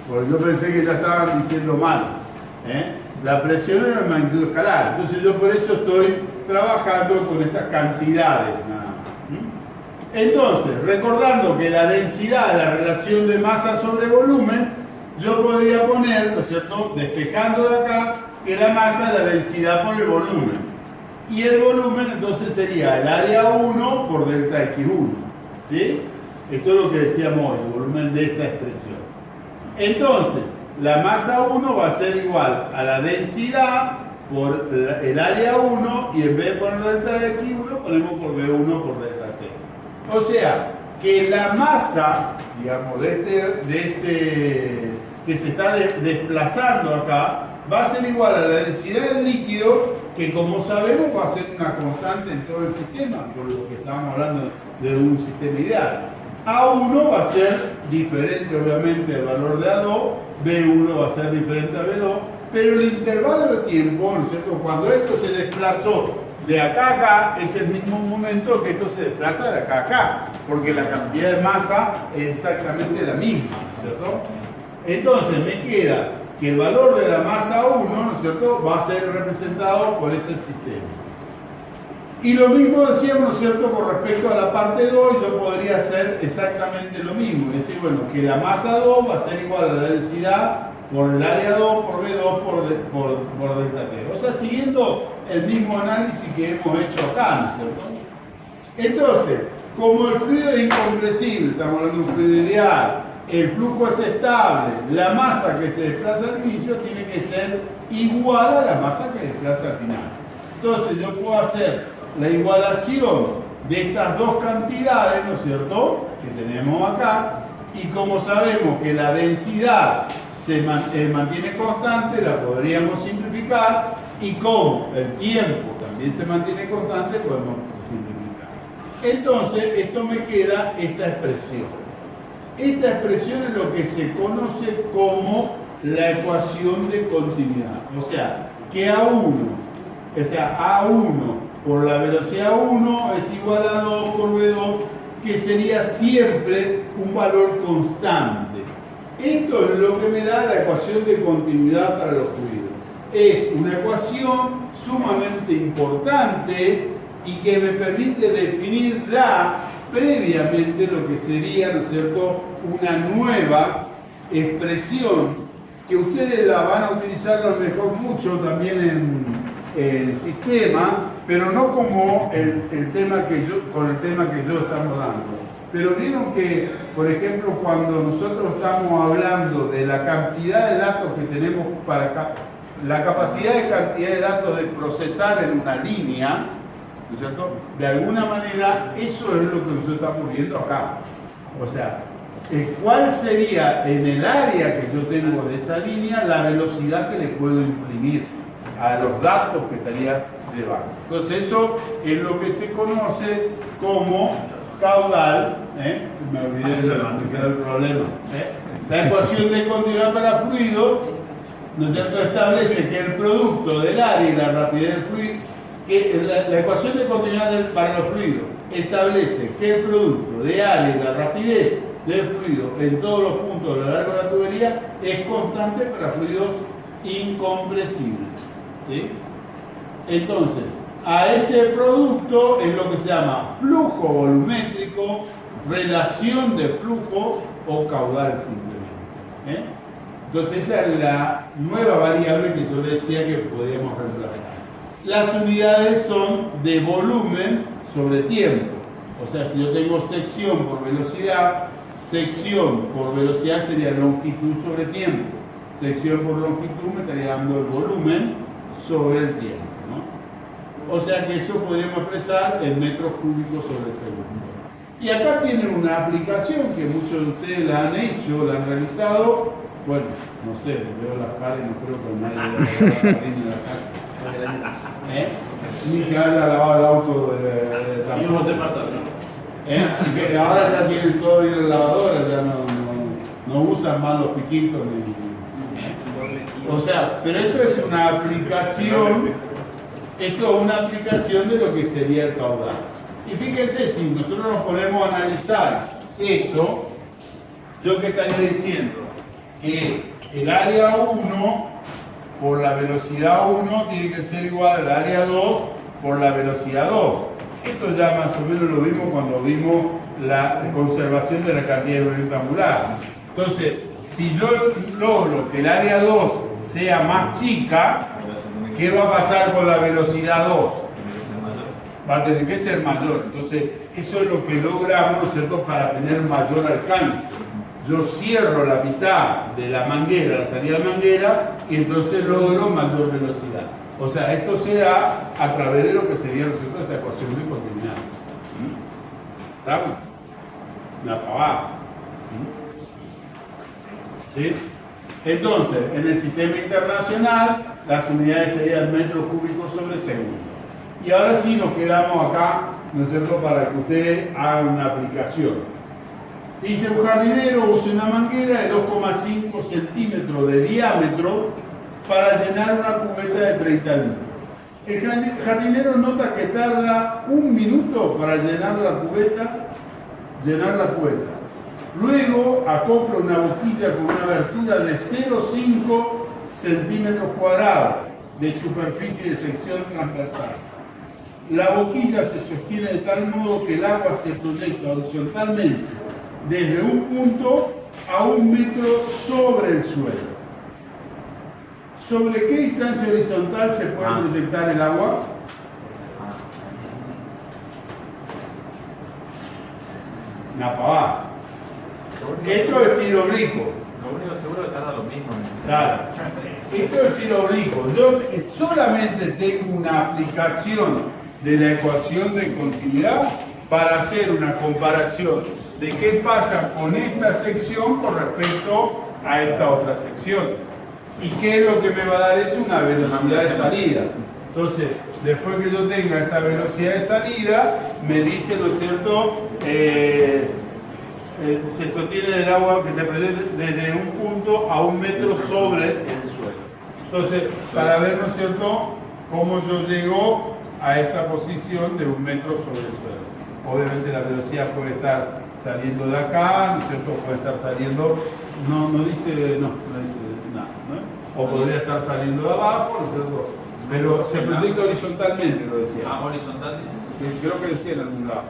Porque yo pensé que ya estaban diciendo mal. La presión es una magnitud escalar. Entonces yo por eso estoy trabajando con estas cantidades nada más. Entonces, recordando que la densidad, la relación de masa sobre volumen, yo podría poner, ¿no es cierto?, despejando de acá, que la masa es la densidad por el volumen. Y el volumen entonces sería el área 1 por delta X1. ¿Sí? Esto es lo que decíamos hoy, el volumen de esta expresión. Entonces, la masa 1 va a ser igual a la densidad por el área 1 y en vez de poner delta X1 ponemos por B1 por delta T. O sea, que la masa, digamos, de este que se está desplazando acá, va a ser igual a la densidad del líquido, que como sabemos va a ser una constante en todo el sistema, por lo que estábamos hablando de un sistema ideal. A1 va a ser diferente obviamente del valor de A2, B1 va a ser diferente a B2, pero el intervalo de tiempo, ¿no es cierto?, cuando esto se desplazó de acá a acá, es el mismo momento que esto se desplaza de acá a acá, porque la cantidad de masa es exactamente la misma, ¿cierto? Entonces me queda que el valor de la masa 1, ¿no es cierto?, va a ser representado por ese sistema. Y lo mismo decíamos, ¿no es cierto?, con respecto a la parte 2, yo podría hacer exactamente lo mismo, es decir, bueno, que la masa 2 va a ser igual a la densidad por el área 2 por B2 por delta T. O sea, siguiendo el mismo análisis que hemos hecho acá, ¿no es cierto? Entonces, como el fluido es incompresible, estamos hablando de un fluido ideal, el flujo es estable, la masa que se desplaza al inicio tiene que ser igual a la masa que desplaza al final. Entonces yo puedo hacer la igualación de estas dos cantidades, ¿no es cierto?, que tenemos acá, y como sabemos que la densidad se mantiene constante, la podríamos simplificar, y como el tiempo también se mantiene constante, podemos simplificar. Entonces, esto me queda esta expresión. Esta expresión es lo que se conoce como la ecuación de continuidad. O sea, que A1, A1 por la velocidad 1 es igual a 2 por B2, que sería siempre un valor constante. Esto es lo que me da la ecuación de continuidad para los fluidos. Es una ecuación sumamente importante y que me permite definir ya previamente lo que sería, ¿no es cierto?, una nueva expresión que ustedes la van a utilizar a lo mejor mucho también en sistema, pero no como el tema que yo estamos dando. Pero vieron que, por ejemplo, cuando nosotros estamos hablando de la cantidad de datos que tenemos para acá, la capacidad de datos de procesar en una línea, ¿no es cierto?, de alguna manera eso es lo que nosotros estamos viendo acá. O sea, ¿cuál sería en el área que yo tengo de esa línea la velocidad que le puedo imprimir a los datos que estaría llevando? Entonces eso es lo que se conoce como caudal. Me olvidé de explicar el problema. La ecuación de continuidad para fluido, ¿no es cierto?, establece que el producto del área y la rapidez del fluido, que la ecuación de continuidad para los fluidos establece que el producto de área y la rapidez del fluido en todos los puntos a lo largo de la tubería es constante para fluidos incompresibles. ¿Sí? Entonces, a ese producto es lo que se llama flujo volumétrico, relación de flujo o caudal simplemente. Entonces esa es la nueva variable que yo decía que podíamos reemplazar. Las unidades son de volumen sobre tiempo. O sea, si yo tengo sección por velocidad sería longitud sobre tiempo. Sección por longitud me estaría dando el volumen sobre el tiempo, ¿no? O sea que eso podríamos expresar en metros cúbicos sobre segundo. Y acá tienen una aplicación que muchos de ustedes la han hecho, la han realizado. Bueno, no sé, veo las caras y no creo que nadie haya lavado en la casa. Ni que haya lavado el auto de transporte. Que ahora ya tienen todo en la lavadora, ya no usan más los piquitos o sea, pero esto es una aplicación, de lo que sería el caudal. Y fíjense, si nosotros nos ponemos a analizar eso, yo que estaría diciendo que el área 1 por la velocidad 1 tiene que ser igual al área 2 por la velocidad 2. Esto ya más o menos lo vimos cuando vimos la conservación de la cantidad de volumen angular. Entonces, si yo logro que el área 2 sea más chica, ¿qué va a pasar con la velocidad 2? Va a tener que ser mayor. Entonces, eso es lo que logramos, ¿no es cierto?, para tener mayor alcance. Yo cierro la mitad de la manguera, la salida de la manguera, y entonces logro mayor velocidad. O sea, esto se da a través de lo que sería, ¿no es cierto?, esta ecuación de continuidad. ¿Estamos? Una pavada. ¿Sí? Entonces, en el sistema internacional, las unidades serían metros cúbicos sobre segundo. Y ahora sí nos quedamos acá, ¿no es cierto?, para que ustedes hagan una aplicación. Dice: un jardinero usa una manguera de 2,5 centímetros de diámetro para llenar una cubeta de 30 litros. El jardinero nota que tarda 1 minuto para llenar la cubeta. Luego acopla una boquilla con una abertura de 0,5 centímetros cuadrados de superficie de sección transversal. La boquilla se sostiene de tal modo que el agua se proyecta horizontalmente desde un punto a 1 metro sobre el suelo. ¿Sobre qué distancia horizontal se puede proyectar el agua? Una pavada. Esto es tiro oblicuo. Lo único seguro es que tarda lo mismo. Claro. Esto es tiro oblicuo. Yo solamente tengo una aplicación de la ecuación de continuidad para hacer una comparación de qué pasa con esta sección con respecto a esta otra sección. ¿Y qué es lo que me va a dar eso? Una velocidad de salida. Entonces, después que yo tenga esa velocidad de salida, me dice, ¿no es cierto?, se sostiene el agua que se proyecta desde un punto a 1 metro sobre el suelo. Entonces, para ver, ¿no es cierto?, cómo yo llego a esta posición de 1 metro sobre el suelo. Obviamente la velocidad puede estar saliendo de acá, ¿no es cierto?, puede estar saliendo, no dice nada, ¿no? O podría estar saliendo de abajo, ¿no es cierto?, pero se proyecta horizontalmente, lo decía. Horizontal. Sí, creo que decía en algún lado.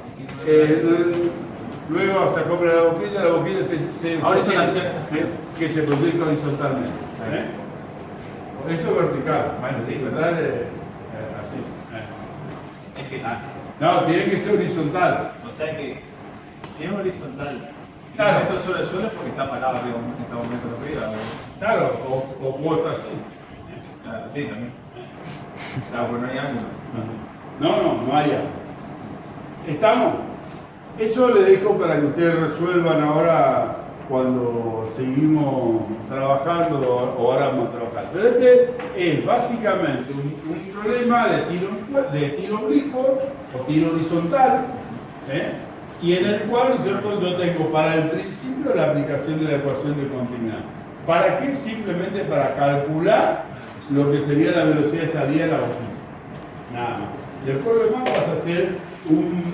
Luego se acopla la boquilla se que se proyecta horizontalmente. Eso es vertical. Bueno, sí, horizontal así. Es que no, tiene que ser horizontal. o sea que si es horizontal, claro, y esto sobre el suelo es porque está parado arriba, está 1 metro arriba. Claro, o puesta así. Claro, sí, también. Claro, pues no hay ángulo. No hay ángulo. ¿Estamos? Eso le dejo para que ustedes resuelvan ahora cuando seguimos trabajando o ahora vamos a trabajar. Pero este es básicamente un problema de tiro oblicuo o tiro horizontal, y en el cual, ¿no es cierto?, yo tengo para el principio la aplicación de la ecuación de continuidad. ¿Para qué? Simplemente para calcular lo que sería la velocidad de salida de la boquilla. Nada más. Después además vas a hacer un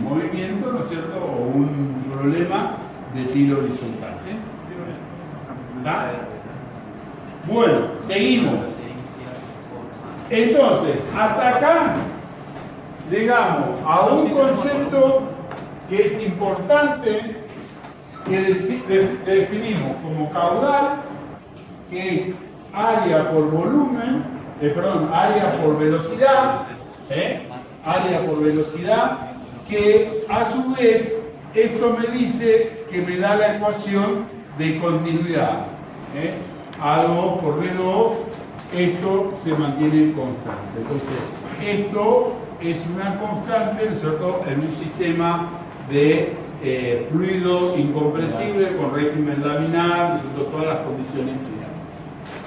movimiento, ¿no es cierto?, o un problema de tiro horizontal. ¿Está? Bueno, seguimos. Entonces, hasta acá llegamos a un concepto que es importante, que definimos como caudal, que es área por volumen, área por velocidad, área por velocidad, que a su vez esto me dice que me da la ecuación de continuidad. A2 por B2, esto se mantiene constante. Entonces, esto es una constante, ¿no es cierto?, en un sistema de fluido incompresible con régimen laminar, ¿no es cierto?, todas las condiciones finales.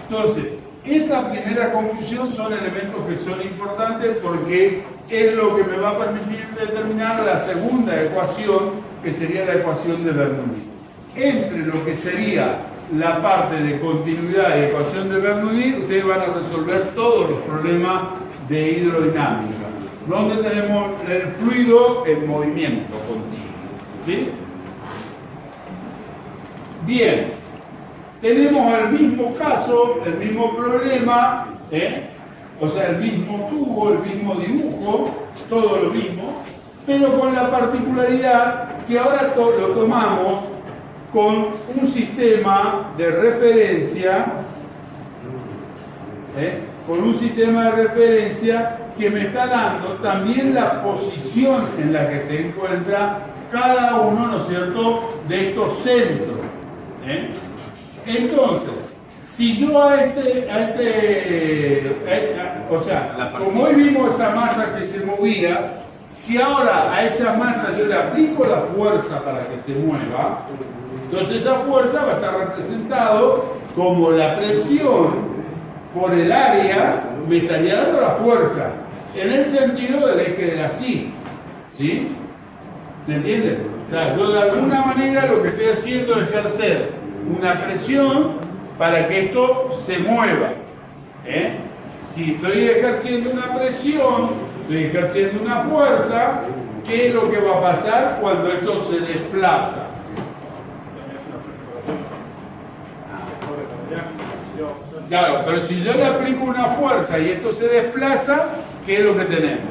Entonces, esta primera conclusión son elementos que son importantes porque es lo que me va a permitir determinar la segunda ecuación, que sería la ecuación de Bernoulli. Entre lo que sería la parte de continuidad y ecuación de Bernoulli, ustedes van a resolver todos los problemas de hidrodinámica, donde tenemos el fluido en movimiento continuo. ¿Sí? Bien, tenemos el mismo caso, el mismo problema, o sea, el mismo tubo, el mismo dibujo, todo lo mismo, pero con la particularidad que ahora lo tomamos con un sistema de referencia, que me está dando también la posición en la que se encuentra cada uno, ¿no es cierto?, de estos centros. Entonces, si yo o sea, como hoy vimos esa masa que se movía, si ahora a esa masa yo le aplico la fuerza para que se mueva, entonces esa fuerza va a estar representado como la presión por el área me estaría dando la fuerza, en el sentido del eje de la sí. ¿Sí? ¿Se entiende? O sea, yo de alguna manera lo que estoy haciendo es ejercer una presión para que esto se mueva. Si estoy ejerciendo una presión, estoy ejerciendo una fuerza, ¿qué es lo que va a pasar cuando esto se desplaza? Claro, pero si yo le aplico una fuerza y esto se desplaza, ¿qué es lo que tenemos?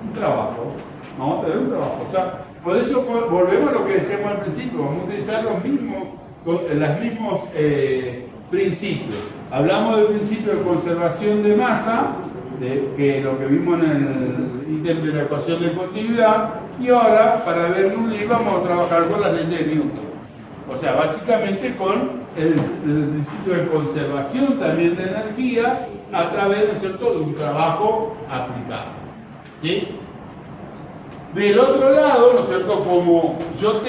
Un trabajo. Vamos a tener un trabajo. O sea, por eso volvemos a lo que decíamos al principio, vamos a utilizar los mismos principios. Hablamos del principio de conservación de masa, que lo que vimos en el ítem de la ecuación de continuidad, y ahora para Bernoulli vamos a trabajar con las leyes de Newton. O sea, básicamente con el principio de conservación también de energía a través, ¿no es cierto?, de un trabajo aplicado. ¿Sí? Del otro lado, ¿no es cierto?, como yo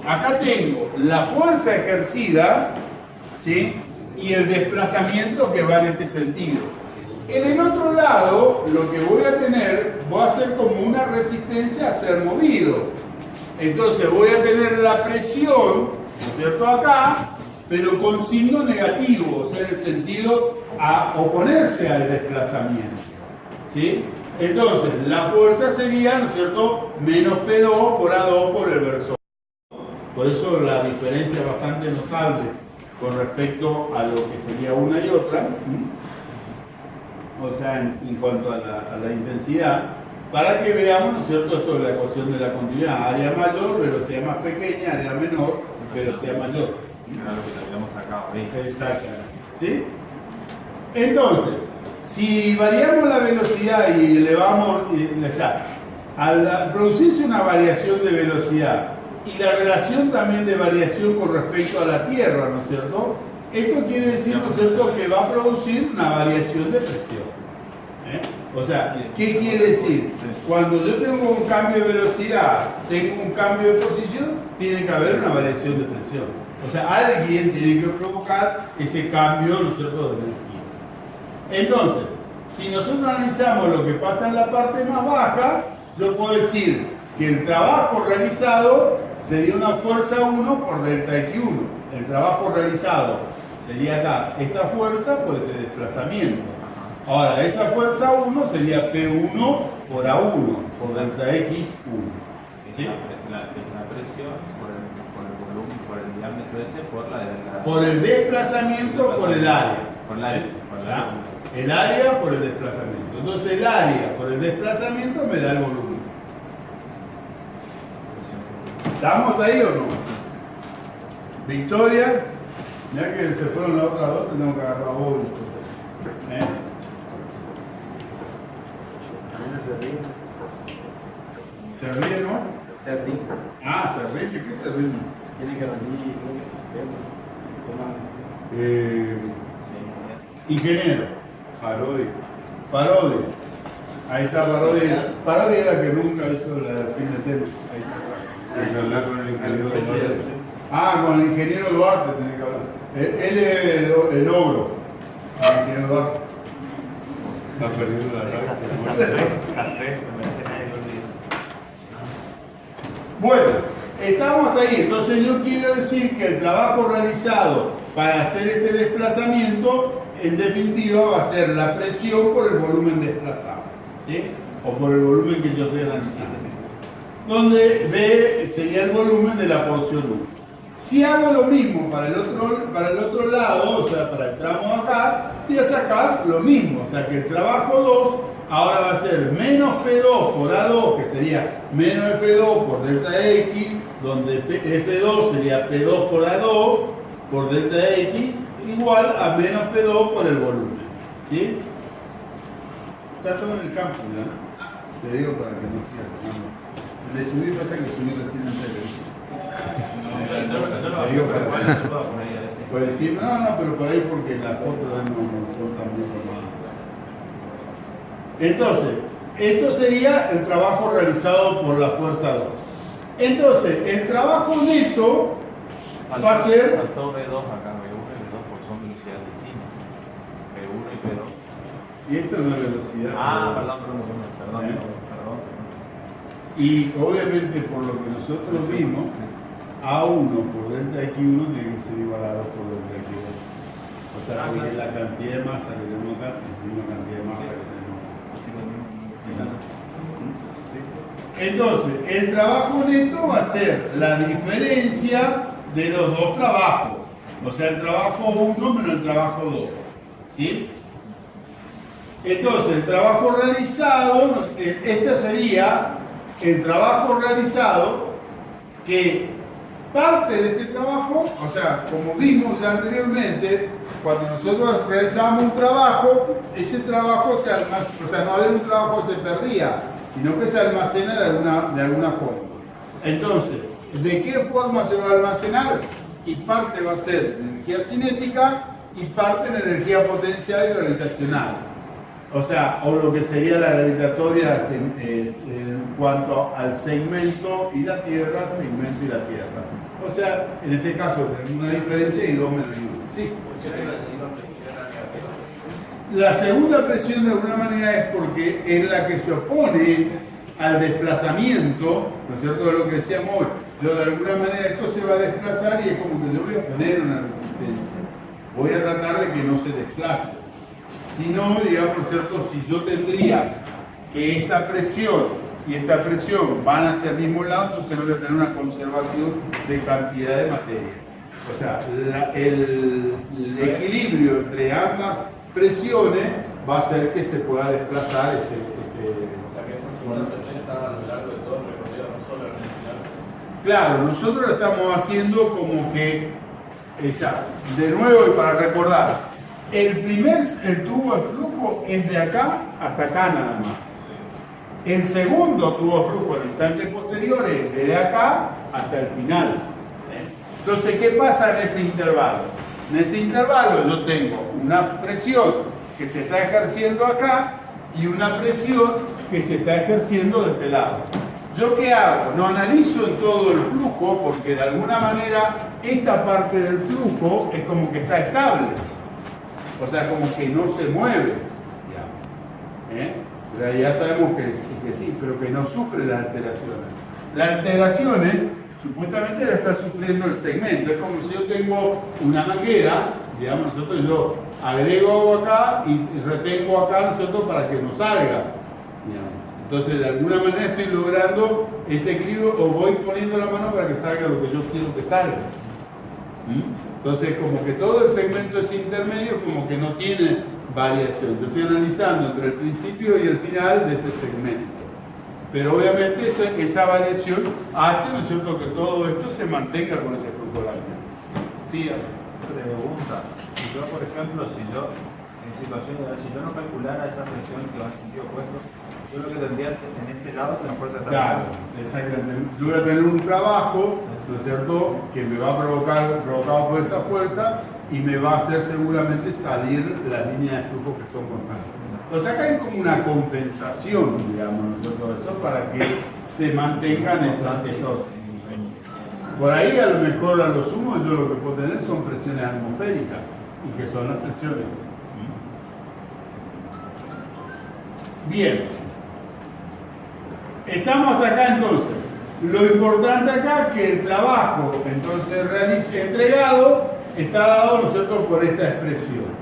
acá tengo la fuerza ejercida, ¿sí?, y el desplazamiento que va en este sentido. En el otro lado, lo que voy a tener va a ser como una resistencia a ser movido. Entonces voy a tener la presión, ¿no es cierto?, acá, pero con signo negativo, o sea, en el sentido a oponerse al desplazamiento. ¿Sí? Entonces, la fuerza sería, ¿no es cierto?, menos P2 por A2 por el verso. Por eso la diferencia es bastante notable con respecto a lo que sería una y otra. O sea, en cuanto a la intensidad, para que veamos, ¿no es cierto?, esto es la ecuación de la continuidad. Área mayor, velocidad más pequeña, área menor, velocidad mayor. Era lo que habíamos sacado ahí. Exacto. ¿Sí? Entonces, si variamos la velocidad y elevamos, o sea, al producirse una variación de velocidad y la relación también de variación con respecto a la Tierra, ¿no es cierto?, esto quiere decir, ¿no es cierto?, que va a producir una variación de presión. O sea, ¿qué quiere decir? Cuando yo tengo un cambio de velocidad, tengo un cambio de posición, tiene que haber una variación de presión. O sea, alguien tiene que provocar ese cambio, ¿no es cierto?, de energía. Entonces, si nosotros analizamos lo que pasa en la parte más baja, yo puedo decir que el trabajo realizado sería una fuerza 1 por delta X1. El trabajo realizado sería acá esta fuerza por este desplazamiento. Ahora, esa fuerza 1 sería P1 por A1, por delta X1. ¿Sí? La presión por el volumen, por el diámetro ese, por el desplazamiento, por el área. Por el área. Por el área. El área por el desplazamiento. Entonces el área por el desplazamiento me da el volumen. ¿Estamos ahí o no? Victoria, ya que se fueron las otras dos, tenemos que agarrar a vos. ¿Se ríe, no? Se ríe. Ah, se ríe. ¿Qué se ríe? Tiene que rendir, creo que se Ingeniero. Parodi. Parodi. Ahí está Parodi. Parodi era que nunca hizo la fin de tema. Ahí está. Hay que hablar con el ingeniero Duarte. Ah, con el ingeniero Duarte tenés que hablar. Él es el ogro. El ingeniero Duarte. Está perdiendo la raza. Bueno, estamos hasta ahí. Entonces yo quiero decir que el trabajo realizado para hacer este desplazamiento, en definitiva, va a ser la presión por el volumen desplazado, ¿sí? O por el volumen que yo estoy analizando. Donde B sería el volumen de la porción 1. Si hago lo mismo para el otro lado, o sea, para el tramo de acá, voy a sacar lo mismo. O sea, que el trabajo 2 ahora va a ser menos P2 por A2, que sería menos F2 por delta X, donde F2 sería P2 por A2 por delta X, igual a menos P2 por el volumen. ¿Sí? Está todo en el campo, ¿ya? Te digo para que no sigas sacando. Le subí, pasa que subí recién antes de eso. Puede decir, no, pero por ahí porque la foto no son tan bien formadas. Entonces, esto sería el trabajo realizado por la fuerza 2. Entonces, el trabajo neto va a ser... Faltó B2 acá, B1 y B2 porque son velocidades distintas. B1 y B2. Y esto no es velocidad. Perdón. Y obviamente por lo que nosotros vimos, A1 por delta X1 tiene que ser igual a 2 por delta X2. O sea, porque la cantidad de masa que tenemos acá es la misma cantidad de masa que tenemos acá. Entonces, el trabajo neto va a ser la diferencia de los dos trabajos. O sea, el trabajo 1 menos el trabajo 2. ¿Sí? Entonces, el trabajo realizado, este sería el trabajo realizado, que parte de este trabajo, o sea, como vimos ya anteriormente, cuando nosotros realizábamos un trabajo, ese trabajo se almacena, o sea, no era un trabajo que se perdía, sino que se almacena de alguna forma. Entonces, ¿de qué forma se va a almacenar? Y parte va a ser energía cinética y parte en energía potencial y gravitacional. O sea, o lo que sería la gravitatoria en cuanto al segmento y la Tierra, segmento y la Tierra. O sea, en este caso tenemos una diferencia y 2 menos 1. Sí. La segunda presión de alguna manera es porque es la que se opone al desplazamiento, ¿no es cierto? De lo que decíamos hoy. Yo de alguna manera esto se va a desplazar y es como que yo voy a poner una resistencia. Voy a tratar de que no se desplace. Si no, digamos, ¿no es cierto? Si yo tendría que esta presión y esta presión van hacia el mismo lado, entonces voy a tener una conservación de cantidad de materia. O sea, el equilibrio entre ambas presiones va a hacer que se pueda desplazar O sea que esa segunda presión está a lo largo de todo el recorrido, no solo en el final. Claro, nosotros lo estamos haciendo como que, de nuevo y para recordar, el tubo de flujo es de acá hasta acá nada más. El segundo tubo de flujo, el instante posterior, es de acá hasta el final. Entonces, ¿qué pasa en ese intervalo? En ese intervalo yo tengo una presión que se está ejerciendo acá y una presión que se está ejerciendo de este lado. ¿Yo qué hago? No analizo en todo el flujo porque de alguna manera esta parte del flujo es como que está estable. O sea, como que no se mueve. O sea, ya sabemos que sí, pero que no sufre las alteraciones. Las alteraciones supuestamente la está sufriendo el segmento. Es como si yo tengo una manguera, digamos, nosotros yo agrego agua acá y retengo acá, nosotros para que no salga. Entonces, de alguna manera estoy logrando ese equilibrio o voy poniendo la mano para que salga lo que yo quiero que salga. Entonces, como que todo el segmento es intermedio, como que no tiene variación. Yo estoy analizando entre el principio y el final de ese segmento. Pero obviamente esa variación hace, ¿no es cierto?, que todo esto se mantenga con ese flujo láminar. Sí, Pregunta, si yo por ejemplo, si yo no calculara esa presión que va en sentido opuesto, yo lo que tendría en este lado es una fuerza de claro, exactamente. Yo voy a tener un trabajo, ¿no es cierto?, que me va a provocado por esa fuerza y me va a hacer seguramente salir las líneas de flujo que son constantes. Entonces acá hay como una compensación, digamos, ¿no es cierto?, eso para que se mantengan esos. Por ahí a lo mejor a lo sumo yo lo que puedo tener son presiones atmosféricas y que son las presiones. Bien. Estamos hasta acá entonces. Lo importante acá es que el trabajo entonces entregado está dado, ¿no es cierto?, por esta expresión.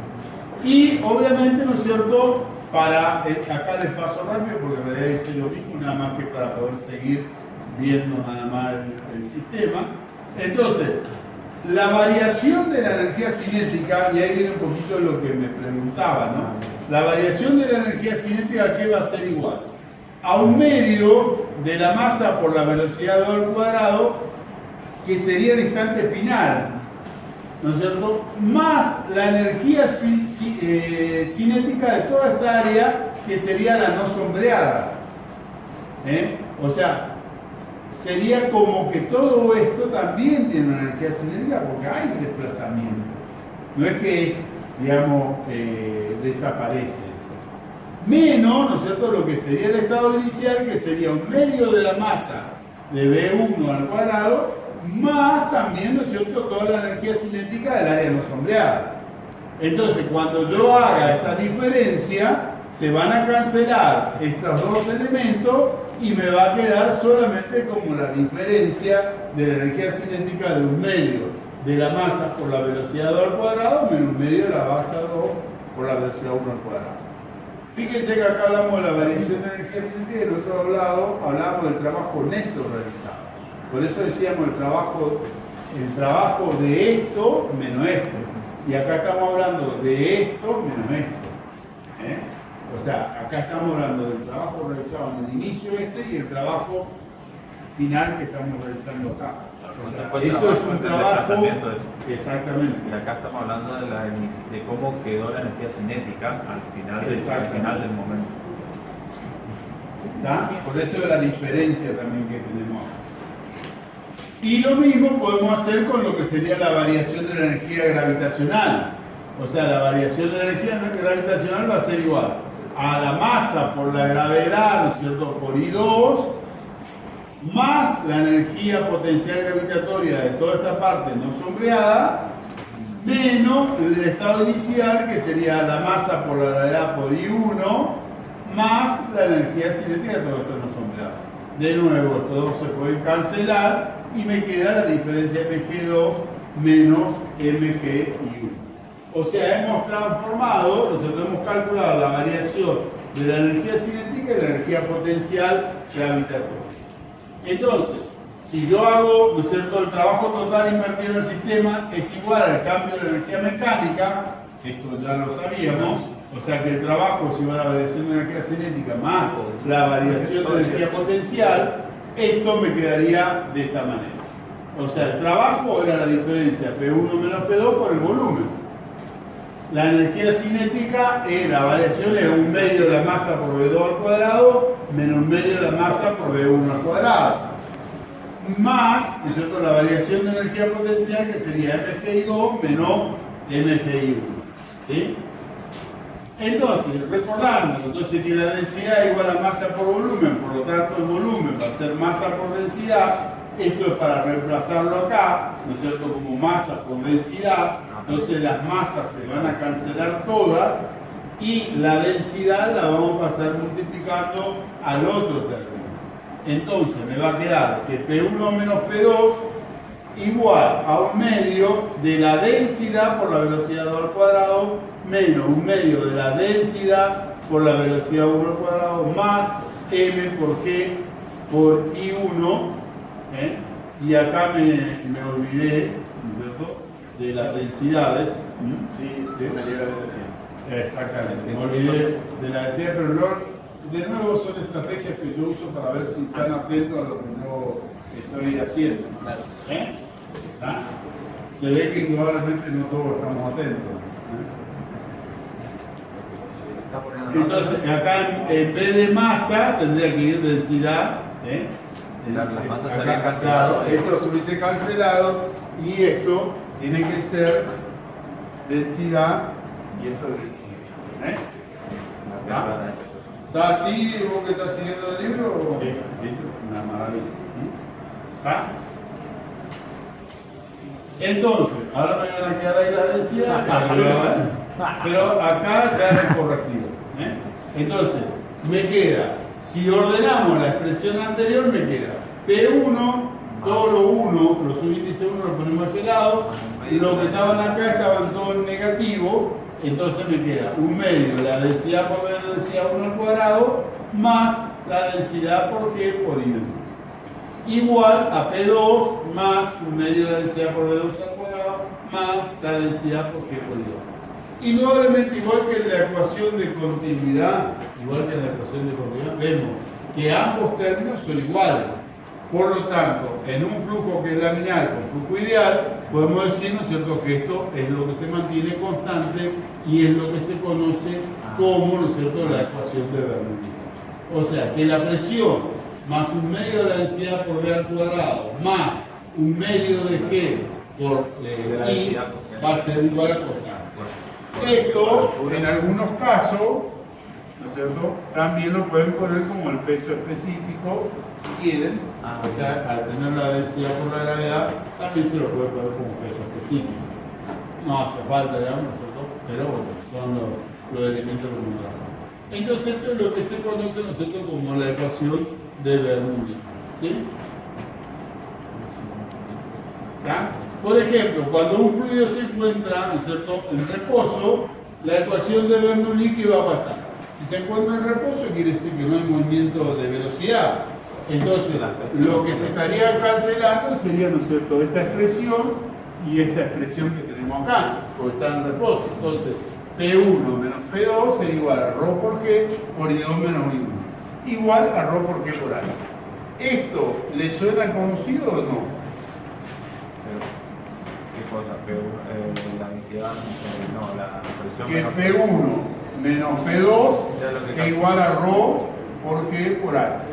Y obviamente, ¿no es cierto?, acá les paso rápido porque en realidad hice lo mismo, nada más que para poder seguir viendo nada más el sistema. Entonces, la variación de la energía cinética, y ahí viene un poquito lo que me preguntaba, ¿no? La variación de la energía cinética, ¿qué va a ser igual? A un medio de la masa por la velocidad al cuadrado, que sería el instante final, ¿no es cierto?, más la energía cinética de toda esta área, que sería la no sombreada. O sea, sería como que todo esto también tiene una energía cinética porque hay desplazamiento. No es que digamos, desaparece eso. Menos, ¿no es cierto?, lo que sería el estado inicial, que sería un medio de la masa de V1 al cuadrado, más también, ¿no es cierto?, toda la energía cinética del área no sombreada. Entonces, cuando yo haga esta diferencia, se van a cancelar estos dos elementos y me va a quedar solamente como la diferencia de la energía cinética de un medio de la masa por la velocidad 2 al cuadrado menos un medio de la masa 2 por la velocidad 1 al cuadrado. Fíjense que acá hablamos de la variación de energía cinética y del otro lado hablamos del trabajo neto realizado. Por eso decíamos el trabajo de esto menos esto. Y acá estamos hablando de esto menos esto. O sea, acá estamos hablando del trabajo realizado en el inicio y el trabajo final que estamos realizando acá. O sea, eso es un trabajo. Exactamente. Y acá estamos hablando de cómo quedó la energía cinética al final del momento. ¿Está? Por eso la diferencia también que tenemos. Y lo mismo podemos hacer con lo que sería la variación de la energía gravitacional. O sea, la variación de la energía gravitacional va a ser igual a la masa por la gravedad, ¿no es cierto?, por I2, más la energía potencial gravitatoria de toda esta parte no sombreada, menos el estado inicial, que sería la masa por la gravedad por I1, más la energía cinética de todo esto no sombreado. De nuevo, estos dos se pueden cancelar y me queda la diferencia mg2 menos mg1. O sea, hemos transformado, nosotros hemos calculado la variación de la energía cinética y la energía potencial gravitatoria. Entonces, si yo hago, ¿no es cierto?, el trabajo total invertido en el sistema es igual al cambio de la energía mecánica, esto ya lo sabíamos, o sea que el trabajo es igual a la variación de la energía cinética más la variación de la energía potencial, esto me quedaría de esta manera. O sea, el trabajo era la diferencia P1 menos P2 por el volumen. La energía cinética la variación es un medio de la masa por V2 al cuadrado menos un medio de la masa por V1 al cuadrado. Más, ¿no es cierto?, la variación de energía potencial, que sería mgi2 menos mgi1. ¿Sí? Entonces, recordando, que la densidad es igual a masa por volumen, por lo tanto el volumen va a ser masa por densidad. Esto es para reemplazarlo acá, ¿no es cierto?, como masa por densidad. Entonces las masas se van a cancelar todas y la densidad la vamos a pasar multiplicando al otro término. Entonces me va a quedar que P1 menos P2 igual a un medio de la densidad por la velocidad 2 al cuadrado menos un medio de la densidad por la velocidad 1 al cuadrado más m por g por I1. Y acá me olvidé, ¿no es cierto?, de las densidades. Sí, me libra de decir. Exactamente, me olvidé de la densidad, pero de nuevo son estrategias que yo uso para ver si están atentos a lo que yo estoy haciendo. ¿Eh? ¿Ah? Se ve que indudablemente no todos estamos atentos. Entonces, acá en vez de masa tendría que ir densidad. Claro, las masas Acá, serían canceladas. claro, esto se hubiese cancelado y esto tiene que ser densidad y esto es densidad. ¿Está? ¿Está así vos que estás siguiendo el libro? Sí. ¿Listo? Una maravilla. ¿Está? Entonces, ahora me van a quedar ahí la densidad, pero acá ya es corregido. Entonces, me queda, si ordenamos la expresión anterior, me queda P1, todo lo 1, los subíndices 1 los ponemos a este lado, y los que estaban acá estaban todos en negativo, entonces me queda un medio, la densidad por B de densidad 1 al cuadrado, más la densidad por G por I. Igual a P2 más un medio de la densidad por B2 al cuadrado más la densidad por G por I2. Indudablemente, igual que en la ecuación de continuidad, vemos que ambos términos son iguales. Por lo tanto, en un flujo que es laminar con flujo ideal, podemos decir, ¿no es cierto?, que esto es lo que se mantiene constante y es lo que se conoce como, ¿no es cierto?, la ecuación de Bernoulli. O sea, que la presión más un medio de la densidad por B al cuadrado, más un medio de G por I, va a ser igual a constante. Esto, en algunos casos, ¿no es cierto?, también lo pueden poner como el peso específico, si quieren. O sea, al tener la densidad por la gravedad, también se lo puede poner como peso específico. No hace falta, digamos, ¿no es cierto?, pero bueno, son los elementos que encontramos. Entonces, esto es lo que se conoce, ¿no es cierto?, como la ecuación de Bernoulli. ¿Sí? ¿Ya? Por ejemplo, cuando un fluido se encuentra, ¿no es cierto?, en reposo, la ecuación de Bernoulli, ¿qué va a pasar? Si se encuentra en reposo, quiere decir que no hay movimiento de velocidad. Entonces, lo que se estaría cancelando sería, ¿no es cierto?, esta expresión y esta expresión que tenemos acá, porque está en reposo. Entonces, P1 menos P2 sería igual a ρ por G por I2 menos I1. Igual a ρ por G por H. ¿Esto le suena conocido o no? ¿Qué cosa? La densidad, no, la presión. Que P1 menos P2 que igual a ρ por G por H.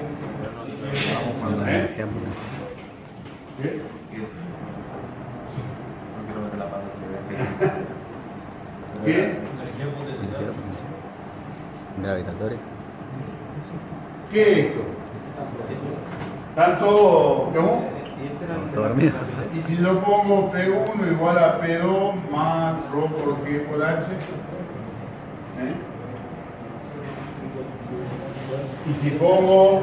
¿Eh? ¿Qué? No quiero meter la pata. ¿Qué? Energía potencial. Gravitatoria. ¿Qué es esto? ¿Tanto? ¿Cómo? Dormido. Y si yo pongo P1 igual a P2 más ρ por G por H, y si pongo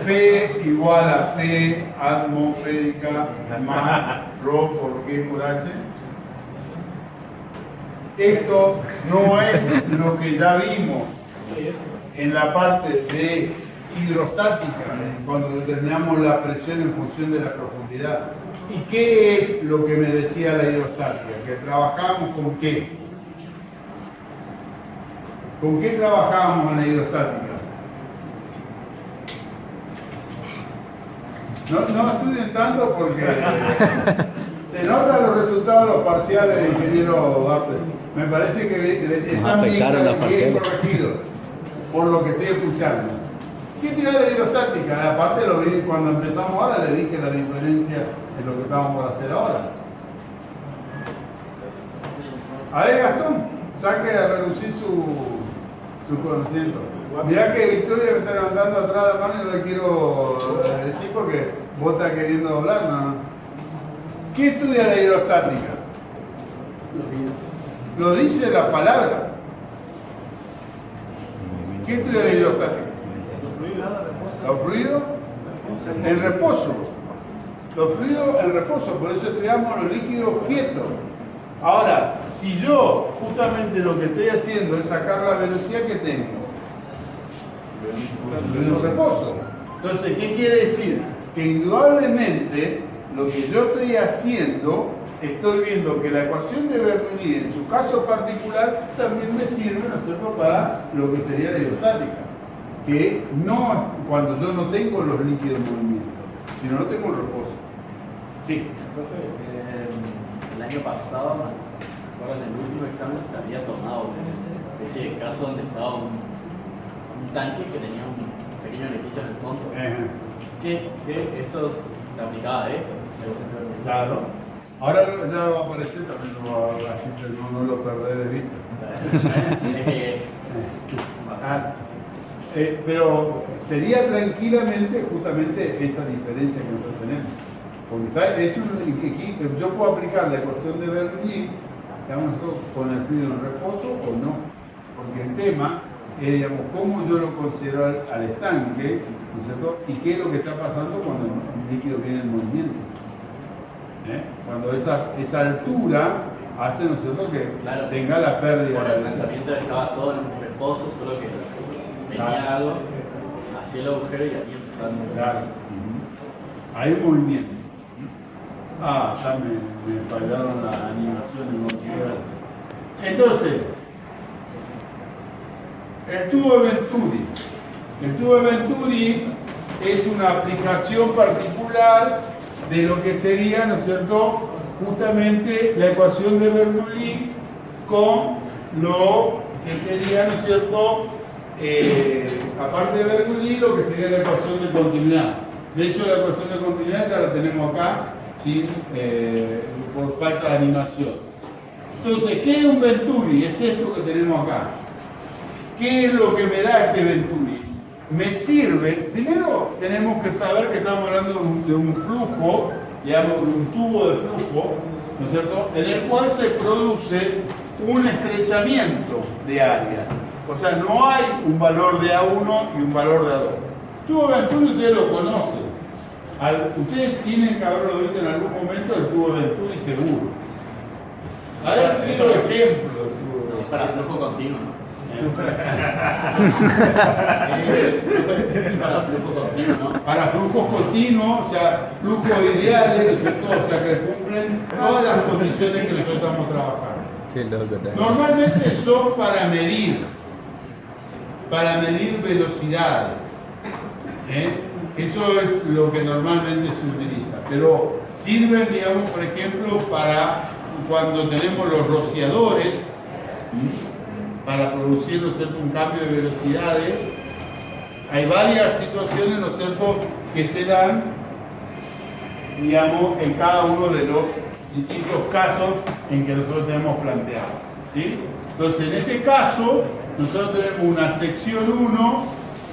P igual a P atmosférica más ρ por G por H, esto no es lo que ya vimos en la parte de hidrostática, cuando determinamos la presión en función de la profundidad. ¿Y qué es lo que me decía la hidrostática? Que trabajamos con qué. ¿Con qué trabajábamos en la hidrostática? No estudien tanto porque se notan los resultados de los parciales de ingeniero Duarte. Me parece que están bien corregidos por lo que estoy escuchando. ¿Qué tiene la hidrostática? Aparte lo vi cuando empezamos ahora, le dije la diferencia en lo que estamos por hacer ahora. A ver, Gastón, saque a relucir su conocimiento. Mirá que Victoria me está levantando atrás la mano y no le quiero decir porque vos estás queriendo doblar, ¿no? ¿Qué estudia la hidrostática? Lo dice la palabra. ¿Qué estudia la hidrostática? Los fluidos en reposo. Los fluidos en reposo, por eso estudiamos los líquidos quietos. Ahora, si yo justamente lo que estoy haciendo es sacar la velocidad que tengo en reposo. Entonces, ¿qué quiere decir? Que indudablemente lo que yo estoy haciendo estoy viendo que la ecuación de Bernoulli en su caso particular también me sirve, ¿no es cierto?, para lo que sería la hidrostática, que no cuando yo no tengo los líquidos en movimiento, sino no tengo el reposo. Sí. Profe, el año pasado, ahora en el último examen se había tomado ese caso donde estaba un tanque que tenía un pequeño beneficio en el fondo. Que eso se aplicaba a esto. Claro. Ahora ya va a aparecer, también así que no lo perdé de vista. Pero sería tranquilamente justamente esa diferencia que nosotros tenemos. Porque yo puedo aplicar la ecuación de Bernoulli, digamos, con el fluido en reposo o no. Porque el tema es, digamos, cómo yo lo considero al estanque, ¿no es cierto? Y qué es lo que está pasando cuando el líquido viene en movimiento. Cuando esa altura hace, ¿no es cierto?, que tenga la pérdida Por de el velocidad. lanzamiento estaba todo en reposo, solo que venía algo, hacía el agujero y aquí empezaba a Claro. Hay un movimiento. Ya me fallaron la animación en los niveles. Entonces, el tubo de Venturi. El tubo de Venturi es una aplicación particular de lo que sería, ¿no es cierto?, justamente la ecuación de Bernoulli con lo que sería, ¿no es cierto?, aparte de Bernoulli, lo que sería la ecuación de continuidad. De hecho, la ecuación de continuidad ya la tenemos acá por falta de animación. Entonces, ¿qué es un Venturi? Es esto que tenemos acá. ¿Qué es lo que me da este Venturi? Me sirve, primero tenemos que saber que estamos hablando de un flujo, digamos, de un tubo de flujo, ¿no es cierto?, en el cual se produce un estrechamiento de área. O sea, no hay un valor de A1 y un valor de A2. Tubo Venturi ustedes lo conocen. Ustedes tienen que haberlo visto en algún momento el tubo Venturi seguro. A ver, quiero ejemplos del tubo Venturi. para flujo continuo, ¿no? Para flujo continuo, ¿no? Para flujos continuos, o sea, flujos ideales, ¿no es cierto? O sea, que cumplen todas las condiciones que nosotros estamos trabajando. Qué loco también. Normalmente son para medir velocidades. Eso es lo que normalmente se utiliza. Pero sirven, digamos, por ejemplo, para cuando tenemos los rociadores, para producir, ¿no es cierto?, un cambio de velocidades. Hay varias situaciones, ¿no es cierto?, que se dan, digamos, en cada uno de los distintos casos en que nosotros tenemos planteado, ¿sí? Entonces, en este caso, nosotros tenemos una sección 1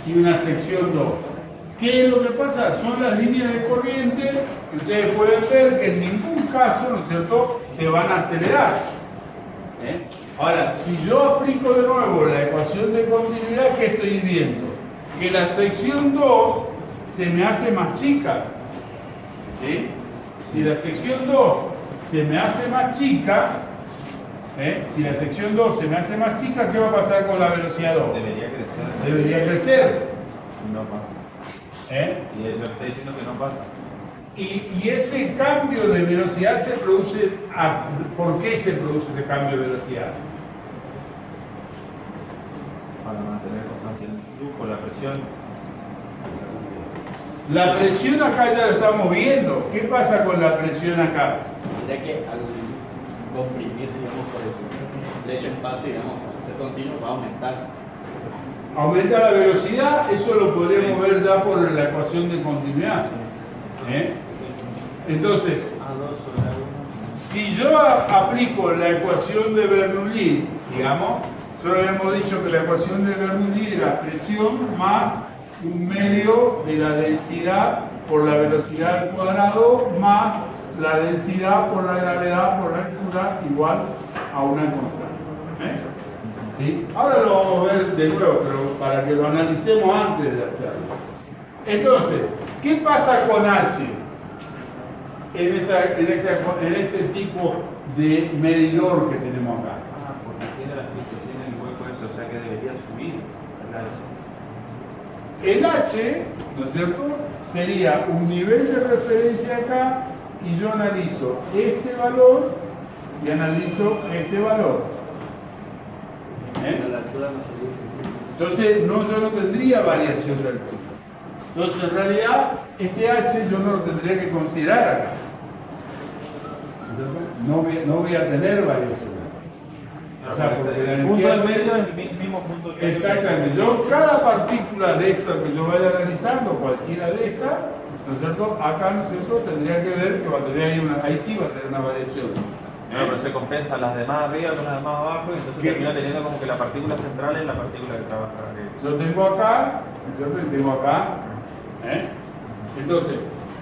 y una sección 2. ¿Qué es lo que pasa? Son las líneas de corriente que ustedes pueden ver que en ningún caso, ¿no es cierto?, se van a acelerar. Ahora, si yo aplico de nuevo la ecuación de continuidad, ¿qué estoy viendo? Que la sección 2 se me hace más chica. ¿Sí? Si la sección 2 se me hace más chica, si la sección 2 se me hace más chica, ¿qué va a pasar con la velocidad 2? Debería crecer. Debería crecer. Y no pasa. Y es lo que está diciendo que no pasa. Y ese cambio de velocidad se produce, ¿por qué se produce ese cambio de velocidad? Para mantener constante el flujo, la presión. La presión acá ya la estamos viendo. ¿Qué pasa con la presión acá? ¿Será que al comprimirse, digamos, por el estrecho espacio, digamos, al ser continuo, va a aumentar? Aumenta la velocidad, eso lo podríamos ver ya por la ecuación de continuidad. Entonces, si yo aplico la ecuación de Bernoulli, digamos, solo hemos dicho que la ecuación de Bernoulli era presión más un medio de la densidad por la velocidad al cuadrado más la densidad por la gravedad por la altura igual a una constante. ¿Sí? Ahora lo vamos a ver de nuevo, pero para que lo analicemos antes de hacerlo. Entonces, ¿qué pasa con H en este tipo de medidor que tenemos acá? Porque tiene el hueco eso, o sea que debería subir el H, ¿no es cierto?, sería un nivel de referencia acá y yo analizo este valor y analizo este valor. Pero la altura no se dice. Entonces, yo no tendría variación de altura. Entonces, en realidad, este H yo no lo tendría que considerar acá. No voy a tener variación. O sea, porque la El punto energía... del medio es el mismo punto que... Exactamente. Yo, cada partícula de esta que yo vaya analizando, cualquiera de estas, ¿no es cierto? Acá, ¿no es cierto? Tendría que ver que va a tener ahí sí va a tener una variación. No, pero se compensan las demás arriba con las demás abajo y entonces ¿Qué? termina teniendo como que la partícula central es la partícula que trabaja arriba. Yo tengo acá, ¿no es cierto? Y tengo acá. Entonces,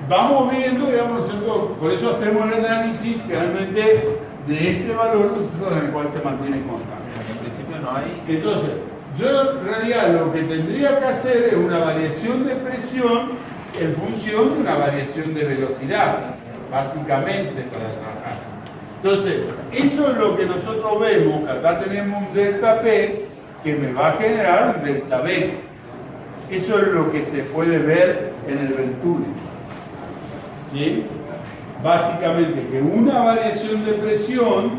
vamos viendo, digamos, ¿no es cierto? Por eso hacemos el análisis generalmente de este valor, ¿no es cierto? En el cual se mantiene constante. En principio no hay... Entonces, yo en realidad lo que tendría que hacer es una variación de presión en función de una variación de velocidad, básicamente para trabajar. Entonces, eso es lo que nosotros vemos, que acá tenemos un delta P que me va a generar un delta B. Eso es lo que se puede ver en el Venturi. ¿Sí? Básicamente que una variación de presión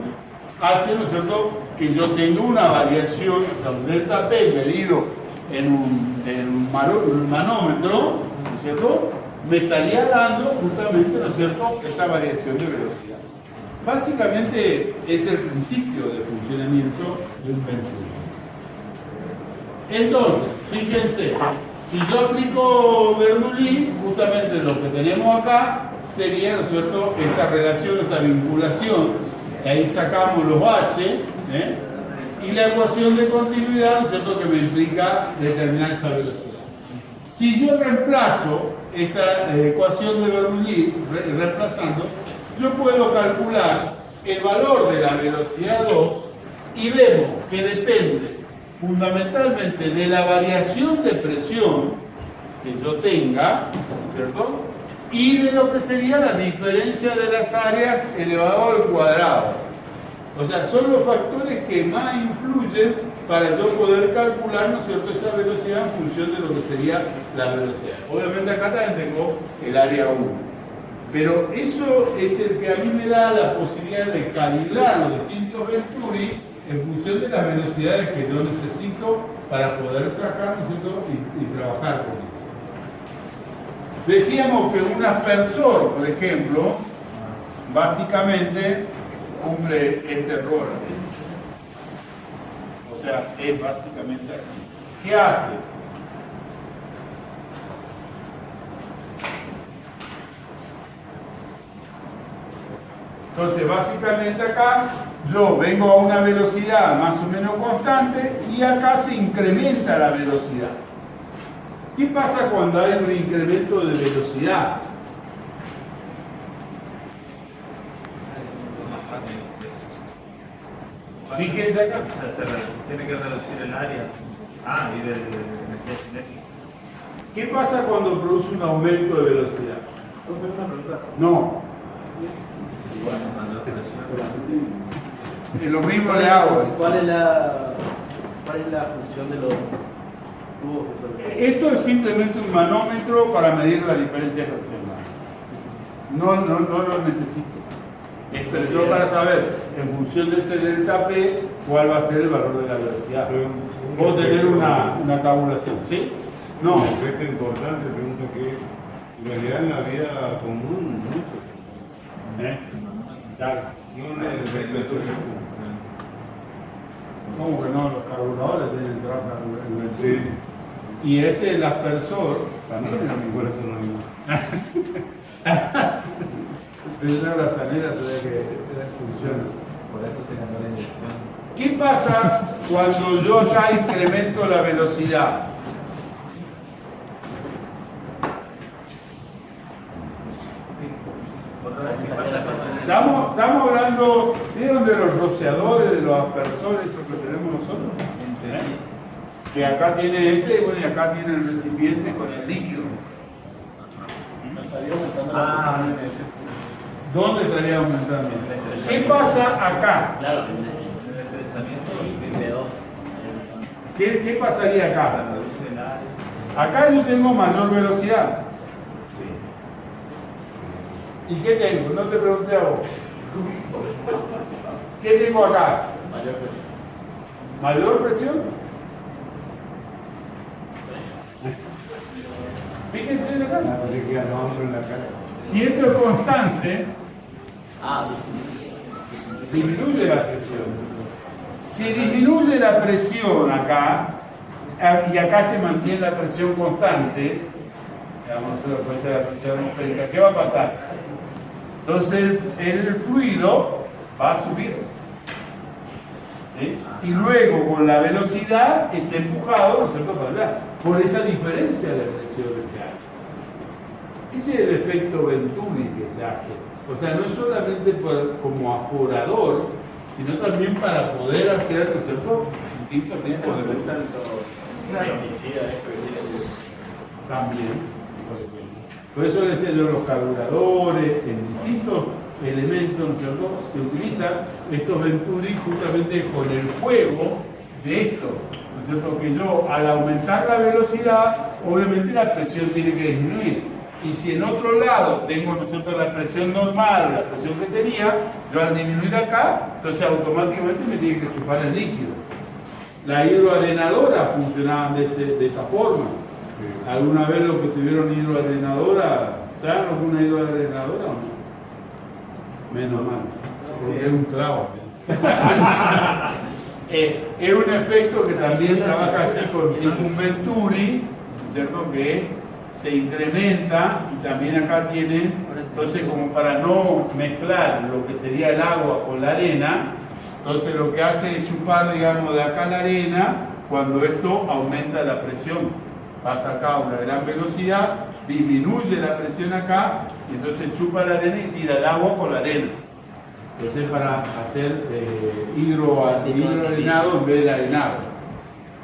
hace, ¿no es cierto?, que yo tenga una variación, o sea, un delta P medido en un manómetro, ¿no es cierto?, me estaría dando justamente, ¿no es cierto?, esa variación de velocidad. Básicamente es el principio de funcionamiento de un Venturi. Entonces, fíjense, si yo aplico Bernoulli, justamente lo que tenemos acá sería, ¿no es cierto?, esta relación, esta vinculación, ahí sacamos los H, y la ecuación de continuidad, ¿no es cierto?, que me implica determinar esa velocidad. Si yo reemplazo esta ecuación de Bernoulli, reemplazando, yo puedo calcular el valor de la velocidad 2 y vemos que depende fundamentalmente de la variación de presión que yo tenga, ¿cierto?, y de lo que sería la diferencia de las áreas elevado al cuadrado. O sea, son los factores que más influyen para yo poder calcular, ¿no es cierto?, esa velocidad en función de lo que sería la velocidad. Obviamente acá también tengo el área 1. Pero eso es el que a mí me da la posibilidad de calibrar los distintos Venturi en función de las velocidades que yo necesito para poder sacar, ¿no es cierto?, y trabajar con eso. Decíamos que un aspersor, por ejemplo, básicamente cumple este rol. O sea, es básicamente así. ¿Qué hace? Entonces, básicamente acá yo vengo a una velocidad más o menos constante y acá se incrementa la velocidad. ¿Qué pasa cuando hay un incremento de velocidad? Fíjense acá. Tiene que reducir el área. Y de energía cinética. ¿Qué pasa cuando produce un aumento de velocidad? No. Lo mismo le hago. ¿Cuál es la función de los tubos que son? Esto es simplemente un manómetro para medir la diferencia fraccional. No lo necesito. Esto es solo para saber, en función de ese delta P, cuál va a ser el valor de la velocidad. Puedo tener una tabulación, ¿sí? No. Un efecto importante, pregunto que en realidad en la vida común, mucho. Claro. No en el efecto. ¿Cómo que no? Los carburadores tienen que trabajar en el Sí. Y el aspersor también es lo mismo. Por eso no hay. Pero la brazanera todavía que funciona. Por eso se cambió la dirección. ¿Qué pasa cuando yo acá incremento la velocidad? Estamos hablando, ¿vieron de los rociadores, de los aspersores, esos que tenemos nosotros? Que acá tiene este y bueno, y acá tiene el recipiente con el líquido. Estaría aumentando la presión en ese. ¿Dónde estaría aumentando? ¿Qué pasa acá? Claro, en El estrechamiento el V2. ¿Qué pasaría acá? reduce el área. Acá yo tengo mayor velocidad. ¿Y qué tengo? No te pregunté a vos. ¿Qué tengo acá? Mayor presión. ¿Mayor presión? Fíjense en acá. Le queda los hombros en la cara. Si esto es constante, Ah, disminuye la presión. Si disminuye la presión acá, y acá se mantiene la presión constante, vamos a hacer después de la presión atmosférica, ¿qué va a pasar? Entonces el fluido va a subir. ¿Sí? Y luego con la velocidad es empujado, ¿no es cierto?, para allá, por esa diferencia de presiones que hay. Ese es el efecto Venturi que se hace. O sea, no es solamente como aforador, sino también para poder hacer, ¿no es cierto?, distintos tipos de se usan velocidad. los pesticidas, También, por ejemplo. Por eso les decía yo, los carburadores, en distintos elementos, ¿no es cierto?, se utilizan estos Venturi justamente con el juego de esto, ¿no es cierto?, que yo al aumentar la velocidad, obviamente la presión tiene que disminuir. Y si en otro lado tengo, ¿no es cierto?, la presión normal, la presión que tenía, yo al disminuir acá, entonces automáticamente me tiene que chupar el líquido. Las hidroarenadoras funcionaban de esa forma. ¿Alguna vez los que tuvieron hidroarenadora, saben lo que es una hidroarenadora o no? Menos mal, porque es un clavo. Es un efecto que también trabaja así con un Venturi, ¿no es cierto?, que se incrementa y también acá tienen, entonces como para no mezclar lo que sería el agua con la arena, entonces lo que hace es chupar, digamos, de acá la arena cuando esto aumenta la presión. Pasa acá a una gran velocidad, disminuye la presión acá y entonces chupa la arena y tira el agua con la arena. Entonces para hacer hidroarenado en vez del arenado.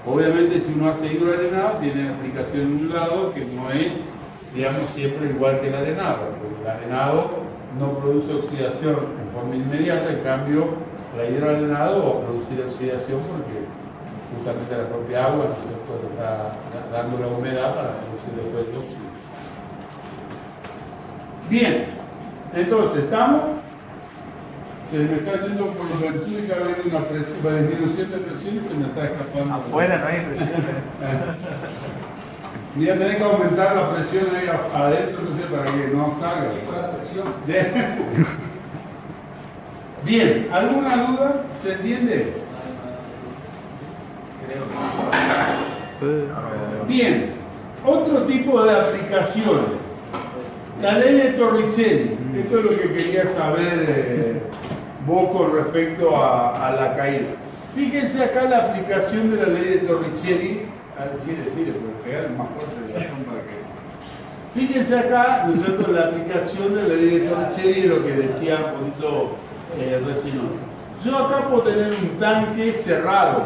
Obviamente si uno hace hidroarenado tiene aplicación en un lado que no es, digamos, siempre igual que el arenado, porque el arenado no produce oxidación en forma inmediata, en cambio la hidroarenado va a producir oxidación porque justamente la propia agua, ¿no es cierto?, le está dando la humedad para producir después el óxido. Bien, entonces estamos. Se me está yendo por los Venturi que va a haber una disminución de presión y se me está escapando. Afuera no hay presión. Voy a tener que aumentar la presión ahí adentro, no sé, para que no salga. Bien, ¿alguna duda? ¿Se entiende? Bien, otro tipo de aplicaciones. La ley de Torricelli. Esto es lo que quería saber vos con respecto a la caída. Fíjense acá la aplicación de la ley de Torricelli. Decirle, porque pegar más fuerte de la sombra que. Fíjense acá, ¿no es cierto?, la aplicación de la ley de Torricelli, lo que decía un poquito recién. Yo acá puedo tener un tanque cerrado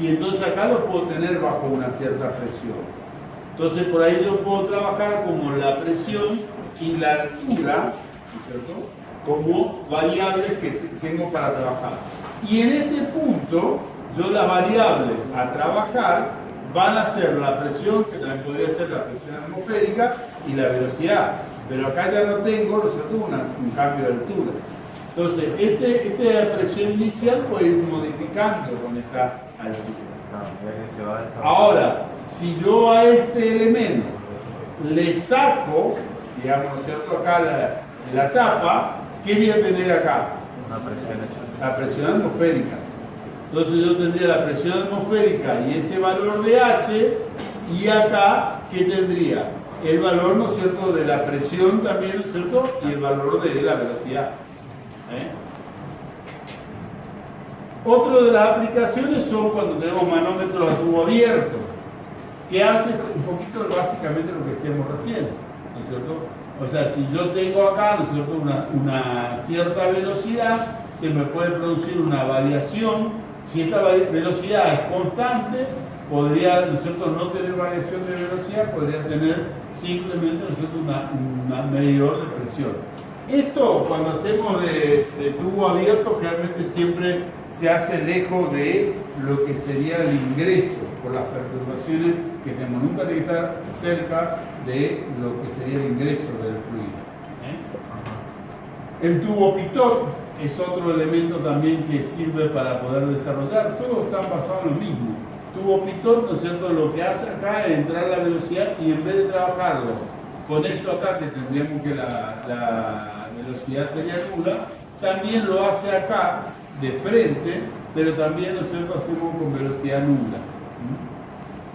y entonces acá lo puedo tener bajo una cierta presión. Entonces por ahí yo puedo trabajar como la presión y la altura, ¿no es cierto?, como variables que tengo para trabajar. Y en este punto, yo las variables a trabajar van a ser la presión, que también podría ser la presión atmosférica, y la velocidad. Pero acá ya no tengo, ¿no es cierto?, un cambio de altura. Entonces, esta presión inicial puede ir modificando con esta altura. Ahora, si yo a este elemento le saco, digamos, ¿no es cierto?, acá la tapa, ¿qué voy a tener acá? La presión atmosférica. Entonces yo tendría la presión atmosférica y ese valor de H, y acá, ¿qué tendría? El valor, ¿no es cierto?, de la presión también, ¿no es cierto?, y el valor de la velocidad. Otro de las aplicaciones son cuando tenemos manómetros a tubo abierto, que hace un poquito básicamente lo que decíamos recién, ¿no es cierto? O sea, si yo tengo acá, ¿no es cierto?, una cierta velocidad, se me puede producir una variación. Si esta velocidad es constante, podría, ¿no es cierto?, no tener variación de velocidad, podría tener simplemente, ¿no es cierto?, una medidor de presión. Esto, cuando hacemos de tubo abierto, generalmente siempre se hace lejos de lo que sería el ingreso por las perturbaciones que tenemos. Nunca tiene que estar cerca de lo que sería el ingreso del fluido. El tubo pitot es otro elemento también que sirve para poder desarrollar. Todos están basados en lo mismo. Tubo pitot, ¿no es cierto? Lo que hace acá es entrar la velocidad y en vez de trabajarlo con esto acá, que tendríamos que la velocidad sería nula, también lo hace acá de frente, pero también, ¿no es cierto?, hacemos con velocidad nula.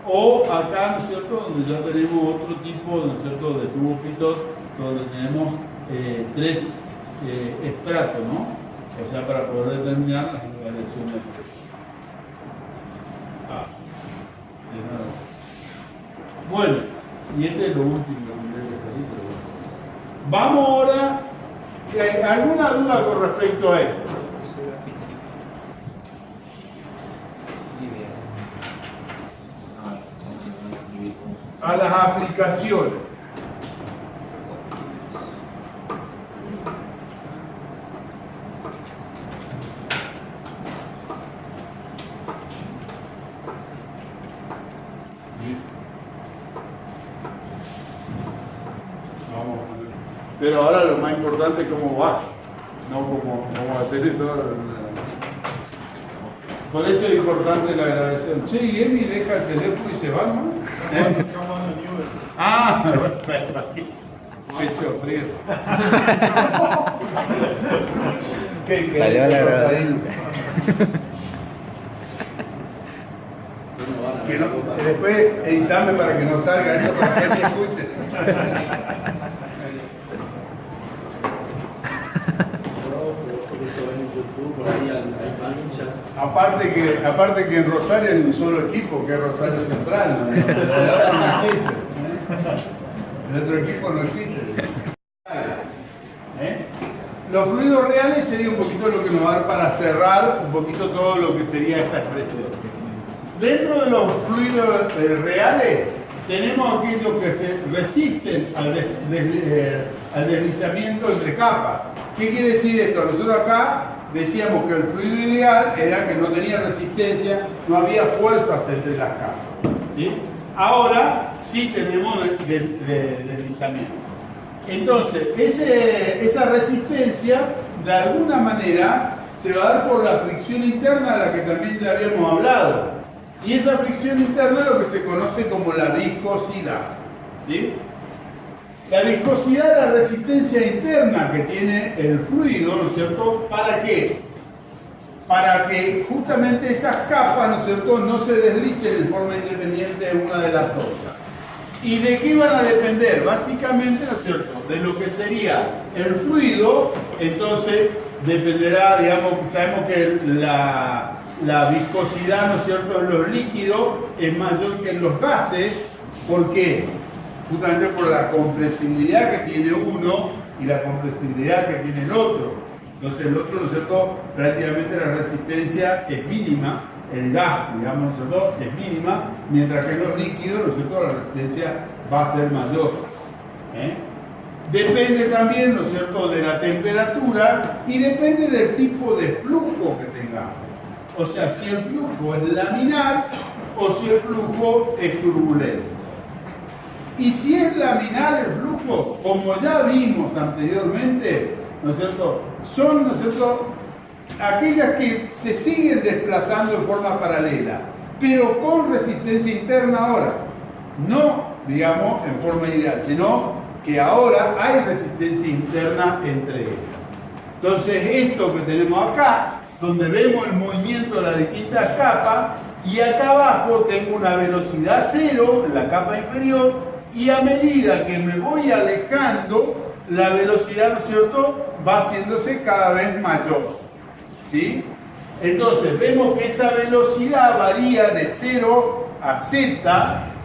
O acá, ¿no es cierto?, donde ya tenemos otro tipo, ¿no es cierto?, de tubo pitot, donde tenemos 3 estratos, ¿no? O sea, para poder determinar las variaciones de presión. De nada. Bueno, y este es lo último que tendría que salir, pero bueno. Vamos ahora, ¿alguna duda con respecto a esto? A las aplicaciones. Vamos. Pero ahora lo más importante es cómo va, no cómo hacer todo. Por eso es importante la grabación. Che, y Emi deja el teléfono y se va, ¿no? Ah, pecho frío. Salió la grabación. Que no, después editame para que no salga eso, para que me escuche. Aparte que en Rosario hay un solo equipo, que es Rosario Central, ¿no? No existe. El otro equipo no existe. Los fluidos reales sería un poquito lo que nos va a dar para cerrar un poquito todo lo que sería esta expresión. Dentro de los fluidos reales tenemos aquellos que se resisten al deslizamiento entre capas. ¿Qué quiere decir esto? Nosotros acá decíamos que el fluido ideal era que no tenía resistencia, no había fuerzas entre las capas, ¿sí? Ahora sí tenemos deslizamiento. Entonces, esa resistencia, de alguna manera, se va a dar por la fricción interna de la que también ya habíamos hablado. Y esa fricción interna es lo que se conoce como la viscosidad, ¿sí? La viscosidad es la resistencia interna que tiene el fluido, ¿no es cierto? ¿Para qué? Para que justamente esas capas, ¿no es cierto?, no se deslicen de forma independiente una de las otras. ¿Y de qué van a depender? Básicamente, ¿no es cierto?, de lo que sería el fluido. Entonces dependerá, digamos, sabemos que la viscosidad, ¿no es cierto?, en los líquidos es mayor que en los gases. ¿Por qué? Justamente por la compresibilidad que tiene uno y la compresibilidad que tiene el otro. Entonces el otro, ¿no es cierto?, prácticamente la resistencia es mínima, el gas, digamos, ¿no es cierto?, es mínima, mientras que en los líquidos, ¿no es cierto?, la resistencia va a ser mayor. Depende también, ¿no es cierto?, de la temperatura y depende del tipo de flujo que tengamos. O sea, si el flujo es laminar o si el flujo es turbulento. Y si es laminar el flujo, como ya vimos anteriormente, ¿no es cierto?, son, ¿no es cierto?, aquellas que se siguen desplazando en forma paralela, pero con resistencia interna ahora. No, digamos, en forma ideal, sino que ahora hay resistencia interna entre ellas. Entonces, esto que tenemos acá, donde vemos el movimiento de las distintas capas, y acá abajo tengo una velocidad cero en la capa inferior, y a medida que me voy alejando, la velocidad, ¿no es cierto?, va haciéndose cada vez mayor, ¿sí? Entonces, vemos que esa velocidad varía de 0 a z,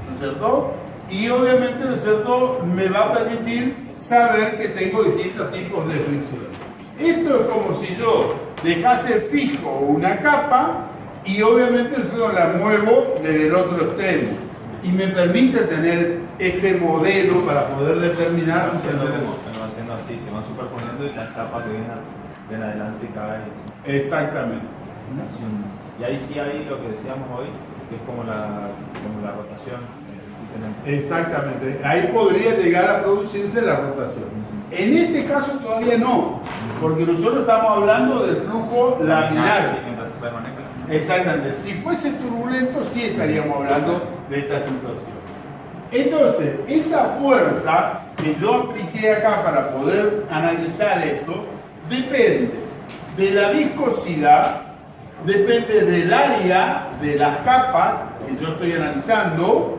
¿no es cierto? Y obviamente, ¿no es cierto?, me va a permitir saber que tengo distintos tipos de fricción. Esto es como si yo dejase fijo una capa y obviamente, ¿no es cierto?, la muevo desde el otro extremo. Y me permite tener este modelo para poder determinar. Se va haciendo así, se van superponiendo y las capas que vienen adelante cada vez. Exactamente. Y ahí sí hay lo que decíamos hoy, que es como la rotación. Exactamente. Ahí podría llegar a producirse la rotación. En este caso todavía no, porque nosotros estamos hablando del flujo laminar. Mientras se permanezca. Exactamente. Si fuese turbulento, sí estaríamos hablando de esta situación. Entonces, esta fuerza que yo apliqué acá para poder analizar esto, depende de la viscosidad, depende del área de las capas que yo estoy analizando,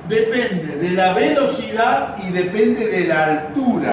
depende de la velocidad y depende de la altura.